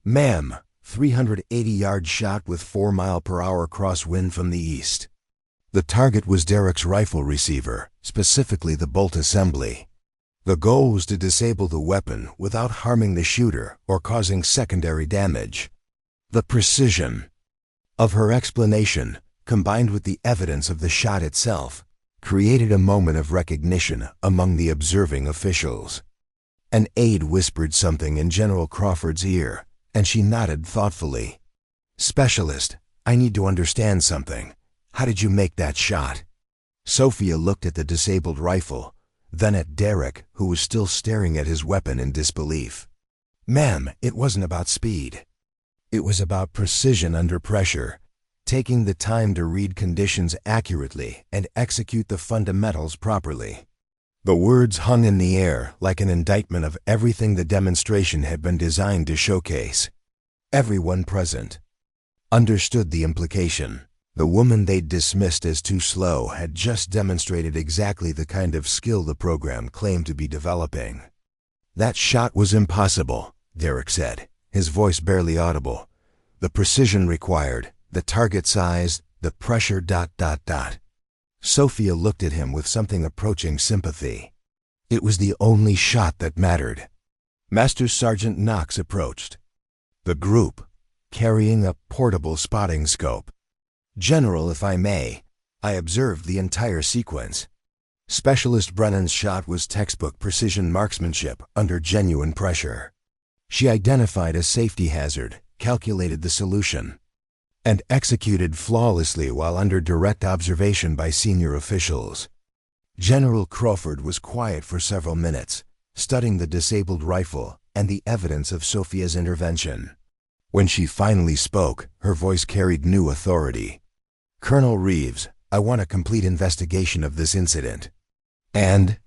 "Ma'am, 380-yard shot with 4-mile-per-hour crosswind from the east. The target was Derek's rifle receiver, specifically the bolt assembly. The goal was to disable the weapon without harming the shooter or causing secondary damage." The precision of her explanation, combined with the evidence of the shot itself, created a moment of recognition among the observing officials. An aide whispered something in General Crawford's ear, and she nodded thoughtfully. "Specialist, I need to understand something. How did you make that shot?" Sofia looked at the disabled rifle, then at Derek, who was still staring at his weapon in disbelief. "Ma'am, it wasn't about speed. It was about precision under pressure, taking the time to read conditions accurately and execute the fundamentals properly." The words hung in the air like an indictment of everything the demonstration had been designed to showcase. Everyone present understood the implication. The woman they'd dismissed as too slow had just demonstrated exactly the kind of skill the program claimed to be developing. "That shot was impossible," Derek said, his voice barely audible. "The precision required, the target size, the pressure ... Sofia looked at him with something approaching sympathy. It was the only shot that mattered. Master Sergeant Knox approached the group, carrying a portable spotting scope. "General, if I may, I observed the entire sequence. Specialist Brennan's shot was textbook precision marksmanship under genuine pressure. She identified a safety hazard, calculated the solution, and executed flawlessly while under direct observation by senior officials." General Crawford was quiet for several minutes, studying the disabled rifle and the evidence of Sofia's intervention. When she finally spoke, her voice carried new authority. "Colonel Reeves, I want a complete investigation of this incident. And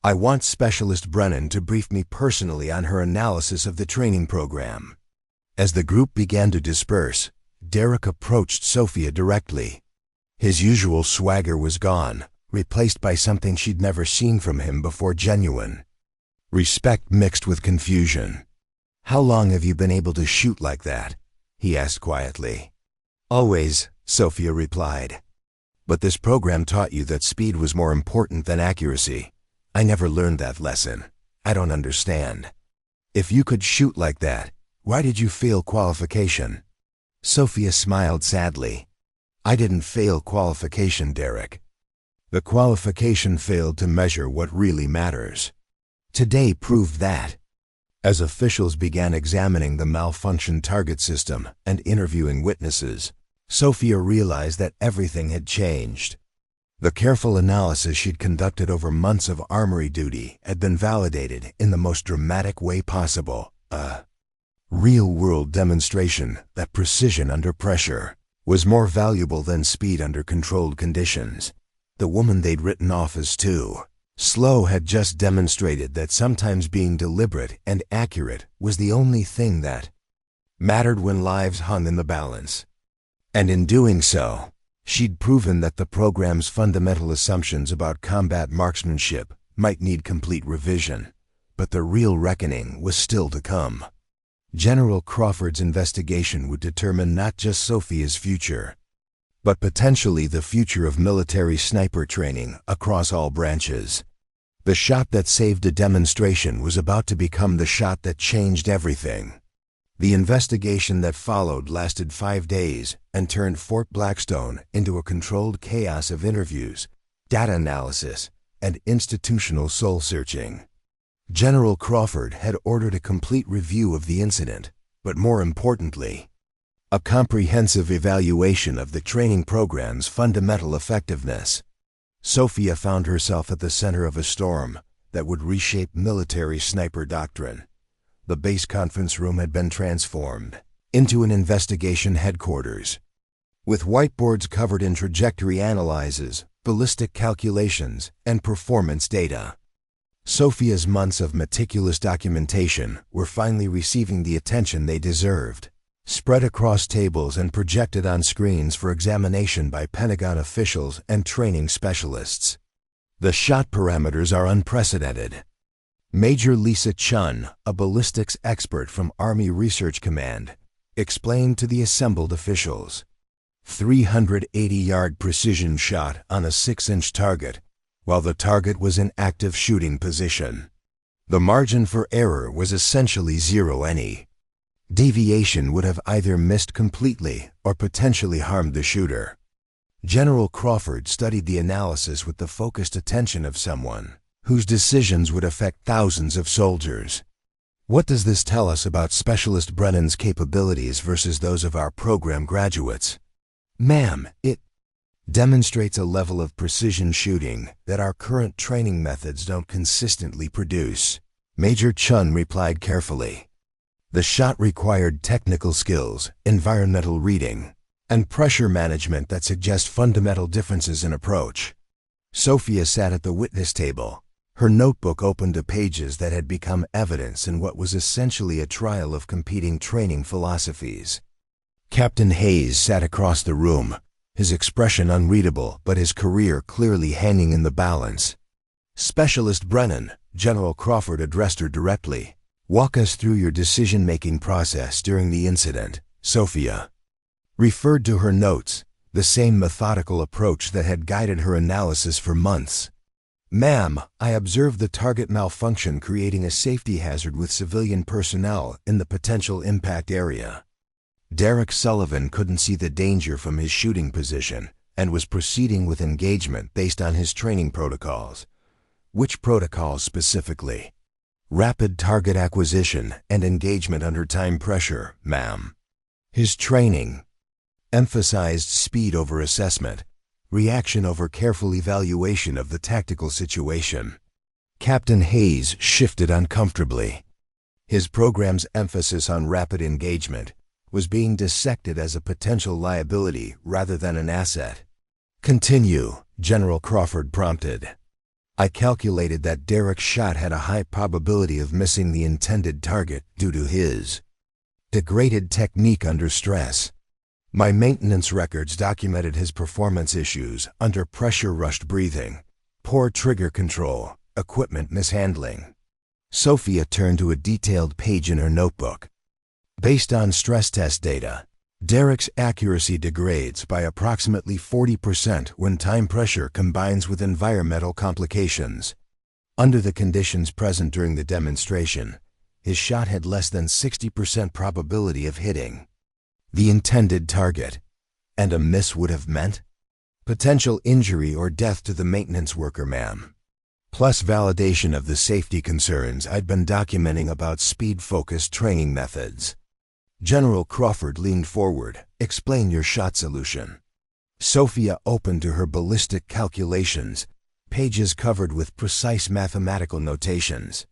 I want Specialist Brennan to brief me personally on her analysis of the training program." As the group began to disperse, Derek approached Sofia directly. His usual swagger was gone, replaced by something she'd never seen from him before: genuine respect mixed with confusion. "How long have you been able to shoot like that?" he asked quietly. "Always," Sofia replied. "But this program taught you that speed was more important than accuracy. I never learned that lesson. I don't understand. If you could shoot like that, why did you fail qualification?" Sofia smiled sadly. "I didn't fail qualification, Derek. The qualification failed to measure what really matters. Today proved that." As officials began examining the malfunctioned target system and interviewing witnesses, Sofia realized that everything had changed. The careful analysis she'd conducted over months of armory duty had been validated in the most dramatic way possible: a real-world demonstration that precision under pressure was more valuable than speed under controlled conditions. The woman they'd written off as too slow had just demonstrated that sometimes being deliberate and accurate was the only thing that mattered when lives hung in the balance. And in doing so, she'd proven that the program's fundamental assumptions about combat marksmanship might need complete revision, but the real reckoning was still to come. General Crawford's investigation would determine not just Sofia's future, but potentially the future of military sniper training across all branches. The shot that saved a demonstration was about to become the shot that changed everything. The investigation that followed lasted 5 days and turned Fort Blackstone into a controlled chaos of interviews, data analysis, and institutional soul-searching. General Crawford had ordered a complete review of the incident, but more importantly, a comprehensive evaluation of the training program's fundamental effectiveness. Sofia found herself at the center of a storm that would reshape military sniper doctrine. The base conference room had been transformed into an investigation headquarters, with whiteboards covered in trajectory analyses, ballistic calculations, and performance data. Sofia's months of meticulous documentation were finally receiving the attention they deserved. Spread across tables and projected on screens for examination by Pentagon officials and training specialists. The shot parameters are unprecedented. Major Lisa Chun, a ballistics expert from Army Research Command, explained to the assembled officials. 380-yard precision shot on a 6-inch target, while the target was in active shooting position. The margin for error was essentially zero. Any deviation would have either missed completely or potentially harmed the shooter. General Crawford studied the analysis with the focused attention of someone whose decisions would affect thousands of soldiers. "What does this tell us about Specialist Brennan's capabilities versus those of our program graduates?" "Ma'am, it demonstrates a level of precision shooting that our current training methods don't consistently produce," Major Chun replied carefully. The shot required technical skills, environmental reading, and pressure management that suggest fundamental differences in approach. Sofia sat at the witness table, her notebook open to pages that had become evidence in what was essentially a trial of competing training philosophies. Captain Hayes sat across the room, his expression unreadable but his career clearly hanging in the balance. "Specialist Brennan," General Crawford addressed her directly, "walk us through your decision-making process during the incident." Sofia referred to her notes, the same methodical approach that had guided her analysis for months. "Ma'am, I observed the target malfunction, creating a safety hazard with civilian personnel in the potential impact area." Derek Sullivan couldn't see the danger from his shooting position and was proceeding with engagement based on his training protocols. "Which protocols specifically?" "Rapid target acquisition and engagement under time pressure, ma'am." His training emphasized speed over assessment, reaction over careful evaluation of the tactical situation. Captain Hayes shifted uncomfortably. His program's emphasis on rapid engagement was being dissected as a potential liability rather than an asset. "Continue," General Crawford prompted. "I calculated that Derek's shot had a high probability of missing the intended target due to his degraded technique under stress. My maintenance records documented his performance issues under pressure, rushed breathing, poor trigger control, equipment mishandling." Sofia turned to a detailed page in her notebook. "Based on stress test data, Derek's accuracy degrades by approximately 40% when time pressure combines with environmental complications. Under the conditions present during the demonstration, his shot had less than 60% probability of hitting the intended target, and a miss would have meant potential injury or death to the maintenance worker, ma'am. Plus validation of the safety concerns I'd been documenting about speed-focused training methods." General Crawford leaned forward. "Explain your shot solution." Sofia opened to her ballistic calculations, pages covered with precise mathematical notations.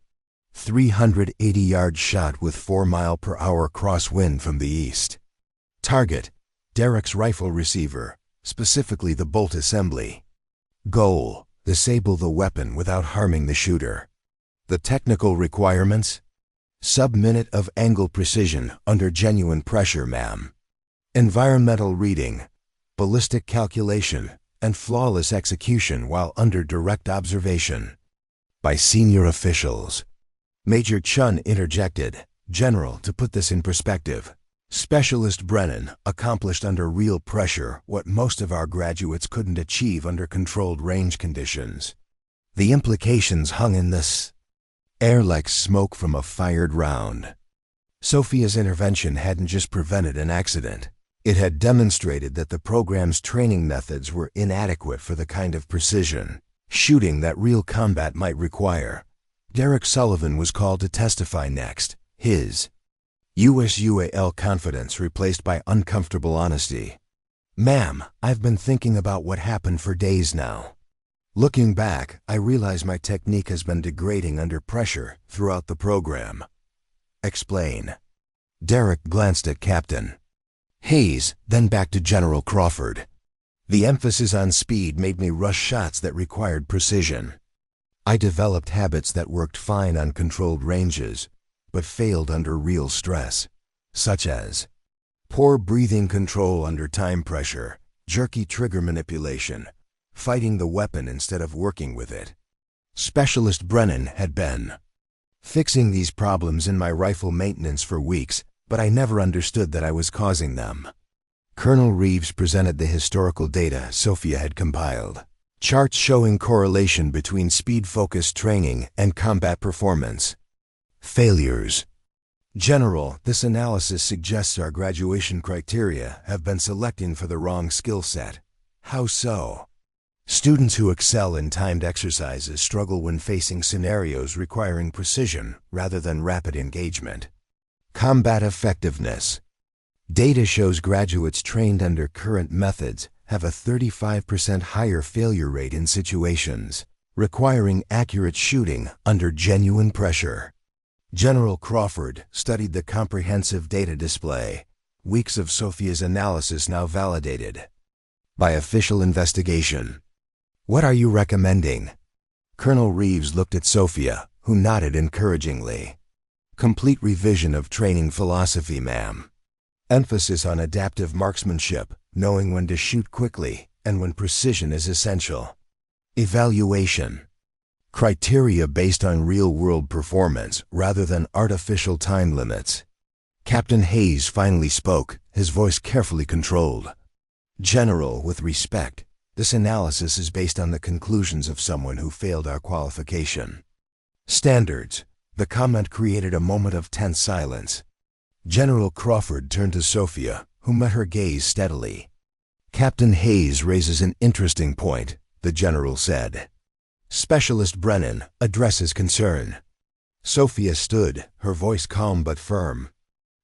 380-yard shot with 4-mile-per-hour crosswind from the east. Target: Derek's rifle receiver, specifically the bolt assembly. Goal: disable the weapon without harming the shooter. The technical requirements: sub-minute of angle precision under genuine pressure, ma'am. Environmental reading: ballistic calculation and flawless execution while under direct observation by senior officials. Major Chun interjected. "General, to put this in perspective, Specialist Brennan accomplished under real pressure what most of our graduates couldn't achieve under controlled range conditions. The implications hung in this air like smoke from a fired round." Sofia's intervention hadn't just prevented an accident. It had demonstrated that the program's training methods were inadequate for the kind of precision shooting that real combat might require. Derek Sullivan was called to testify next. His USUAL confidence replaced by uncomfortable honesty. "Ma'am, I've been thinking about what happened for days now. Looking back, I realize my technique has been degrading under pressure throughout the program." "Explain." Derek glanced at Captain Hayes, then back to General Crawford. "The emphasis on speed made me rush shots that required precision. I developed habits that worked fine on controlled ranges, but failed under real stress, such as poor breathing control under time pressure, jerky trigger manipulation, fighting the weapon instead of working with it. Specialist Brennan had been fixing these problems in my rifle maintenance for weeks, but I never understood that I was causing them." Colonel Reeves presented the historical data Sofia had compiled. Charts showing correlation between speed-focused training and combat performance. Failures. "General, this analysis suggests our graduation criteria have been selecting for the wrong skill set." "How so?" "Students who excel in timed exercises struggle when facing scenarios requiring precision rather than rapid engagement." Combat effectiveness. Data shows graduates trained under current methods have a 35% higher failure rate in situations requiring accurate shooting under genuine pressure. General Crawford studied the comprehensive data display. Weeks of Sofia's analysis now validated by official investigation. "What are you recommending?" Colonel Reeves looked at Sofia, who nodded encouragingly. "Complete revision of training philosophy, ma'am. Emphasis on adaptive marksmanship, knowing when to shoot quickly and when precision is essential. Evaluation. Criteria based on real-world performance rather than artificial time limits." Captain Hayes finally spoke, his voice carefully controlled. General, with respect, this analysis is based on the conclusions of someone who failed our qualification. Standards. The comment created a moment of tense silence. General Crawford turned to Sofia, who met her gaze steadily. Captain Hayes raises an interesting point, the general said. Specialist Brennan, addresses concern. Sofia stood, her voice calm but firm.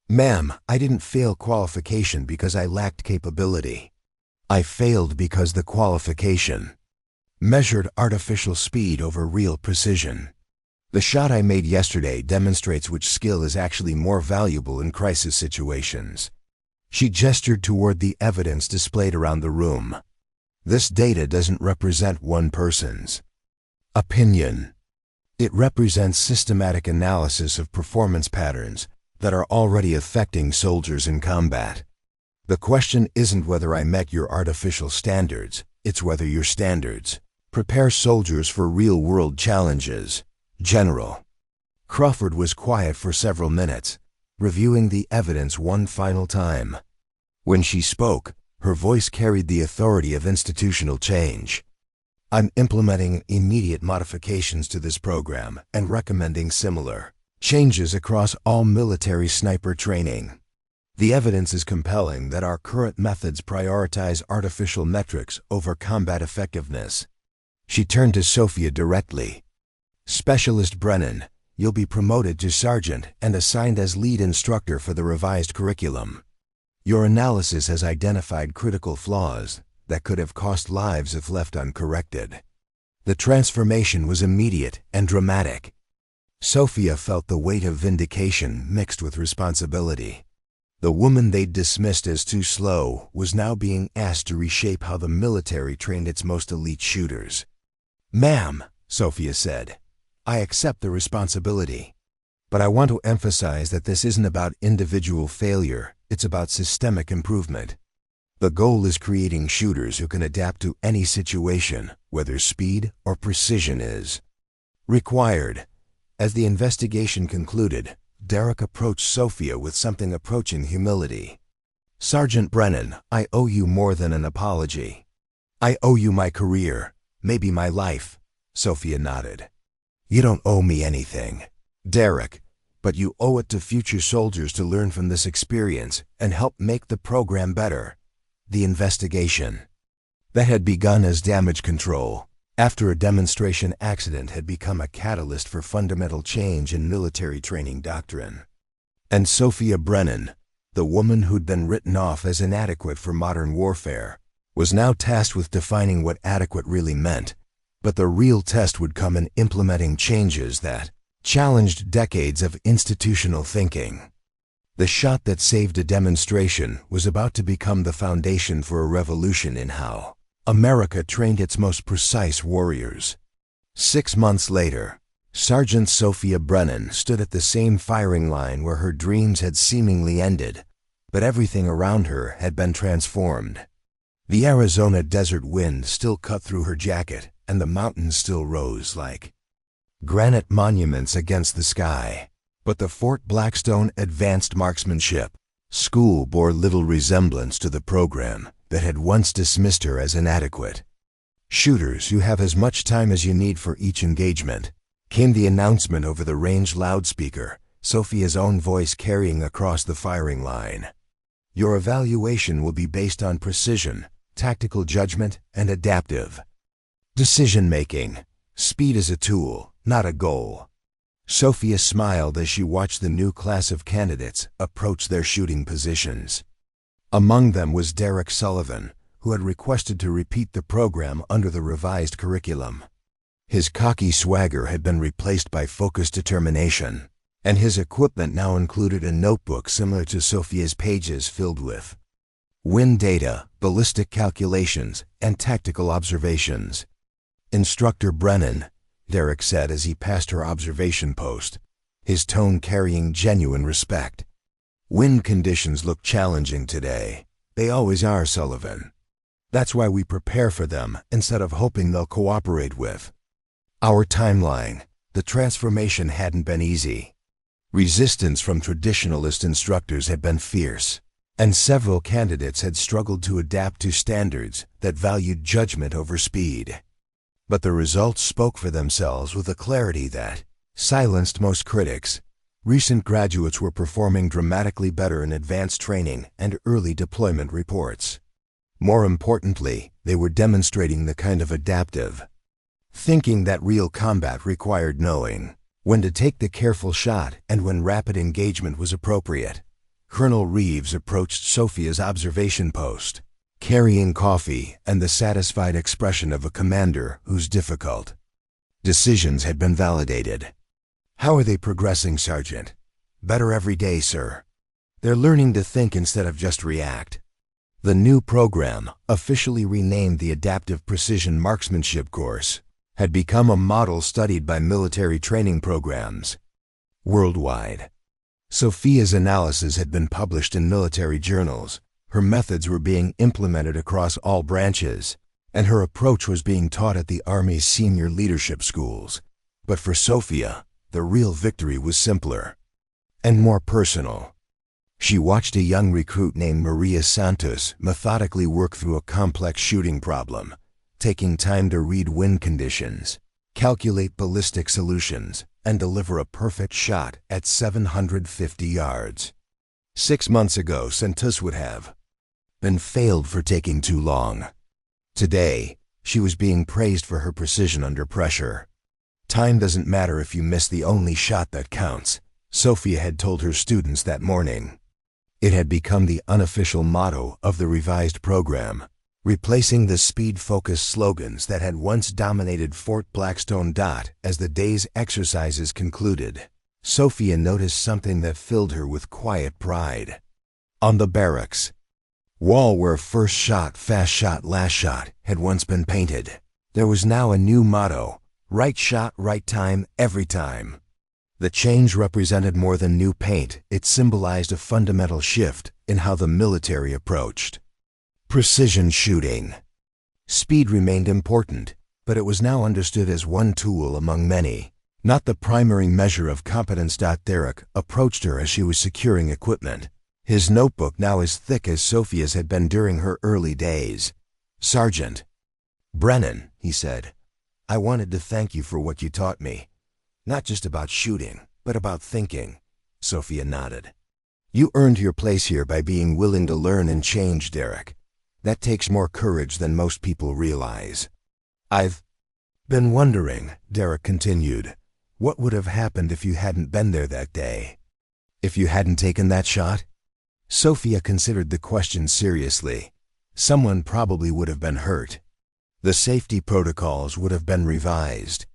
Ma'am, I didn't fail qualification because I lacked capability. I failed because the qualification measured artificial speed over real precision. The shot I made yesterday demonstrates which skill is actually more valuable in crisis situations. She gestured toward the evidence displayed around the room. This data doesn't represent one person's opinion. It represents systematic analysis of performance patterns that are already affecting soldiers in combat. The question isn't whether I met your artificial standards, it's whether your standards prepare soldiers for real-world challenges. General. Crawford was quiet for several minutes, reviewing the evidence one final time. When she spoke, her voice carried the authority of institutional change. I'm implementing immediate modifications to this program and recommending similar changes across all military sniper training. The evidence is compelling that our current methods prioritize artificial metrics over combat effectiveness. She turned to Sofia directly. Specialist Brennan, you'll be promoted to sergeant and assigned as lead instructor for the revised curriculum. Your analysis has identified critical flaws that could have cost lives if left uncorrected. The transformation was immediate and dramatic. Sofia felt the weight of vindication mixed with responsibility. The woman they'd dismissed as too slow was now being asked to reshape how the military trained its most elite shooters. Ma'am, Sofia said, I accept the responsibility. But I want to emphasize that this isn't about individual failure, it's about systemic improvement. The goal is creating shooters who can adapt to any situation, whether speed or precision is required. As the investigation concluded, Derek approached Sofia with something approaching humility. Sergeant Brennan, I owe you more than an apology. I owe you my career, maybe my life. Sofia nodded. You don't owe me anything, Derek, but you owe it to future soldiers to learn from this experience and help make the program better. The investigation that had begun as damage control after a demonstration accident had become a catalyst for fundamental change in military training doctrine. And Sofia Brennan, the woman who'd been written off as inadequate for modern warfare, was now tasked with defining what adequate really meant. But the real test would come in implementing changes that challenged decades of institutional thinking. The shot that saved a demonstration was about to become the foundation for a revolution in how America trained its most precise warriors. 6 months later, Sergeant Sofia Brennan stood at the same firing line where her dreams had seemingly ended, but everything around her had been transformed. The Arizona desert wind still cut through her jacket, and the mountains still rose like granite monuments against the sky. But the Fort Blackstone Advanced Marksmanship school bore little resemblance to the program that had once dismissed her as inadequate. Shooters, you have as much time as you need for each engagement, came the announcement over the range loudspeaker, Sofia's own voice carrying across the firing line. Your evaluation will be based on precision, tactical judgment, and adaptive decision-making. Speed is a tool, not a goal. Sofia smiled as she watched the new class of candidates approach their shooting positions. Among them was Derek Sullivan, who had requested to repeat the program under the revised curriculum. His cocky swagger had been replaced by focused determination, and his equipment now included a notebook similar to Sofia's pages filled with wind data, ballistic calculations, and tactical observations. Instructor Brennan, Derek said as he passed her observation post, his tone carrying genuine respect. Wind conditions look challenging today. They always are, Sullivan. That's why we prepare for them instead of hoping they'll cooperate with our timeline. The transformation hadn't been easy. Resistance from traditionalist instructors had been fierce. and several candidates had struggled to adapt to standards that valued judgment over speed. But the results spoke for themselves with a clarity that silenced most critics. Recent graduates were performing dramatically better in advanced training and early deployment reports. More importantly, they were demonstrating the kind of adaptive thinking that real combat required, knowing when to take the careful shot and when rapid engagement was appropriate. Colonel Reeves approached Sofia's observation post, carrying coffee and the satisfied expression of a commander whose difficult decisions had been validated. "How are they progressing, Sergeant?" "Better every day, sir. They're learning to think instead of just react." The new program, officially renamed the Adaptive Precision Marksmanship course, had become a model studied by military training programs worldwide. Sofia's analysis had been published in military journals, her methods were being implemented across all branches, and her approach was being taught at the Army's senior leadership schools. But for Sofia, the real victory was simpler and more personal. She watched a young recruit named Maria Santos methodically work through a complex shooting problem, taking time to read wind conditions, calculate ballistic solutions, and deliver a perfect shot at 750 yards. 6 months ago, Santos would have been failed for taking too long. Today, she was being praised for her precision under pressure. "Time doesn't matter if you miss the only shot that counts," Sofia had told her students that morning. It had become the unofficial motto of the revised program, replacing the speed-focused slogans that had once dominated Fort Blackstone. As the day's exercises concluded, Sofia noticed something that filled her with quiet pride. On the barracks wall where "first shot, fast shot, last shot" had once been painted, there was now a new motto: "Right shot, right time, every time." The change represented more than new paint. It symbolized a fundamental shift in how the military approached precision shooting. Speed remained important, but it was now understood as one tool among many, not the primary measure of competence. Derek approached her as she was securing equipment, his notebook now as thick as Sofia's had been during her early days. "Sergeant Brennan," he said, "I wanted to thank you for what you taught me. Not just about shooting, but about thinking." Sofia nodded. "You earned your place here by being willing to learn and change, Derek. That takes more courage than most people realize." "I've been wondering," Derek continued, "what would have happened if you hadn't been there that day? If you hadn't taken that shot?" Sofia considered the question seriously. Someone probably would have been hurt. The safety protocols would have been revised.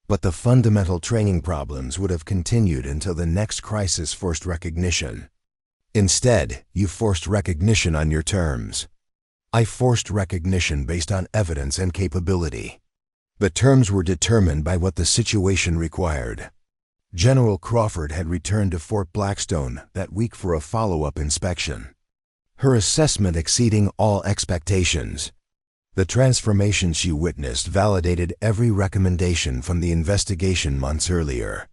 But the fundamental training problems would have continued until the next crisis forced recognition. "Instead, you forced recognition on your terms." "I forced recognition based on evidence and capability. The terms were determined by what the situation required." General Crawford had returned to Fort Blackstone that week for a follow-up inspection, her assessment exceeding all expectations. The transformation she witnessed validated every recommendation from the investigation months earlier.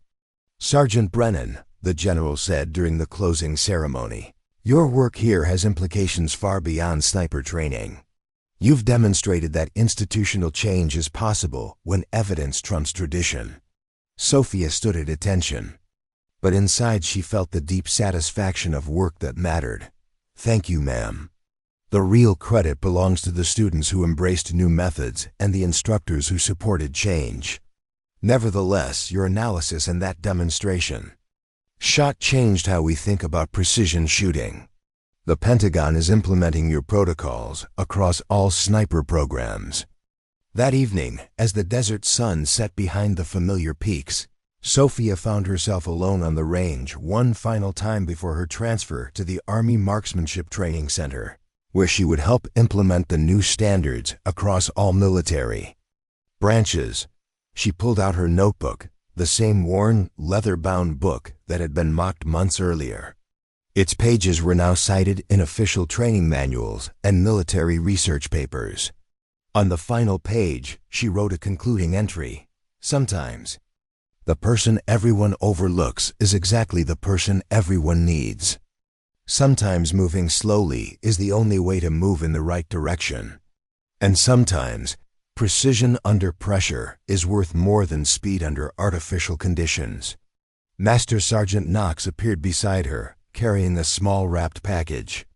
"Sergeant Brennan," the general said during the closing ceremony, "your work here has implications far beyond sniper training. You've demonstrated that institutional change is possible when evidence trumps tradition." Sofia stood at attention, but inside she felt the deep satisfaction of work that mattered. "Thank you, ma'am. The real credit belongs to the students who embraced new methods and the instructors who supported change. Nevertheless, your analysis and that demonstration shot changed how we think about precision shooting. The Pentagon is implementing your protocols across all sniper programs." That evening, as the desert sun set behind the familiar peaks, Sofia found herself alone on the range one final time before her transfer to the Army Marksmanship Training Center, where she would help implement the new standards across all military branches. She pulled out her notebook, the same worn, leather-bound book that had been mocked months earlier. Its pages were now cited in official training manuals and military research papers. On the final page, she wrote a concluding entry. "Sometimes, the person everyone overlooks is exactly the person everyone needs." Sometimes moving slowly is the only way to move in the right direction. And sometimes, precision under pressure is worth more than speed under artificial conditions. Master Sergeant Knox appeared beside her, carrying a small wrapped package.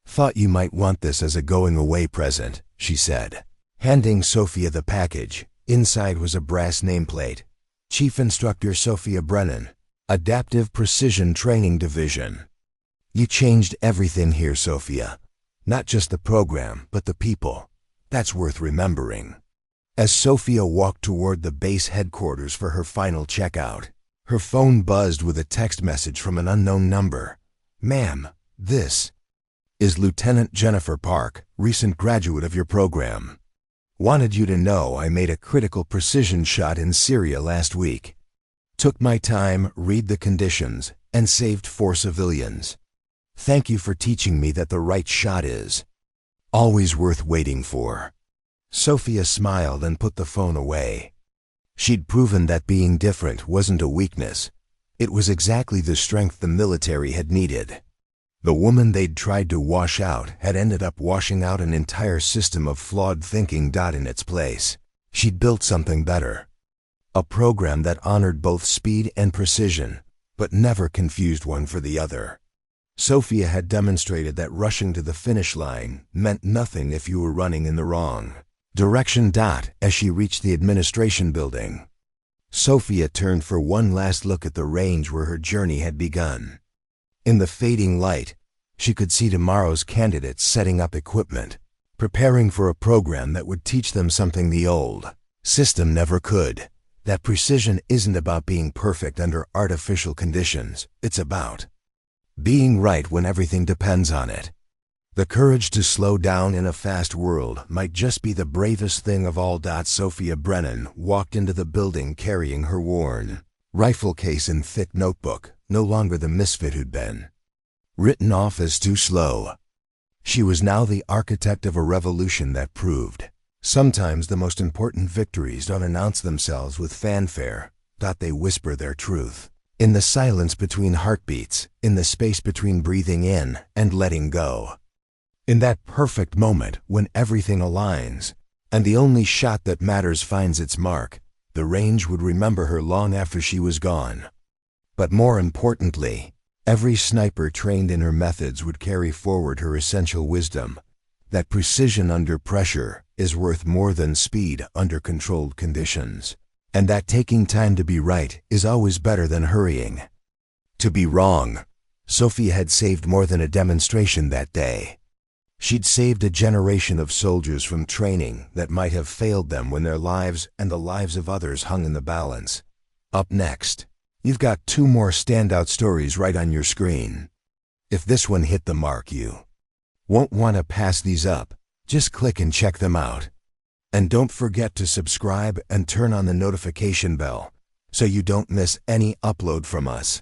"Thought you might want this as a going-away present," she said. Handing Sofia the package, inside was a brass nameplate. Chief Instructor Sofia Brennan, Adaptive Precision Training Division. "You changed everything here, Sofia. Not just the program, but the people. That's worth remembering." As Sofia walked toward the base headquarters for her final checkout, her phone buzzed with a text message from an unknown number. "Ma'am, this is Lieutenant Jennifer Park, recent graduate of your program. Wanted you to know I made a critical precision shot in Syria last week. Took my time, read the conditions, and saved 4 civilians. Thank you for teaching me that the right shot is always worth waiting for." Sofia smiled and put the phone away. She'd proven that being different wasn't a weakness. It was exactly the strength the military had needed. The woman they'd tried to wash out had ended up washing out an entire system of flawed thinking in its place. She'd built something better. A program that honored both speed and precision, but never confused one for the other. Sofia had demonstrated that rushing to the finish line meant nothing if you were running in the wrong direction. As she reached the administration building, Sofia turned for one last look at the range where her journey had begun. In the fading light, she could see tomorrow's candidates setting up equipment, preparing for a program that would teach them something the old system never could. That precision isn't about being perfect under artificial conditions. It's about being right when everything depends on it. The courage to slow down in a fast world might just be the bravest thing of all. Sofia Brennan walked into the building carrying her worn rifle case and thick notebook, no longer the misfit who'd been written off as too slow. She was now the architect of a revolution that proved sometimes the most important victories don't announce themselves with fanfare. They whisper their truth in the silence between heartbeats, in the space between breathing in and letting go. In that perfect moment when everything aligns, and the only shot that matters finds its mark, the range would remember her long after she was gone. But more importantly, every sniper trained in her methods would carry forward her essential wisdom, that precision under pressure is worth more than speed under controlled conditions, and that taking time to be right is always better than hurrying to be wrong. Sofia had saved more than a demonstration that day. She'd saved a generation of soldiers from training that might have failed them when their lives and the lives of others hung in the balance. Up next, you've got 2 more standout stories right on your screen. If this one hit the mark, you won't want to pass these up. Just click and check them out. And don't forget to subscribe and turn on the notification bell so you don't miss any upload from us.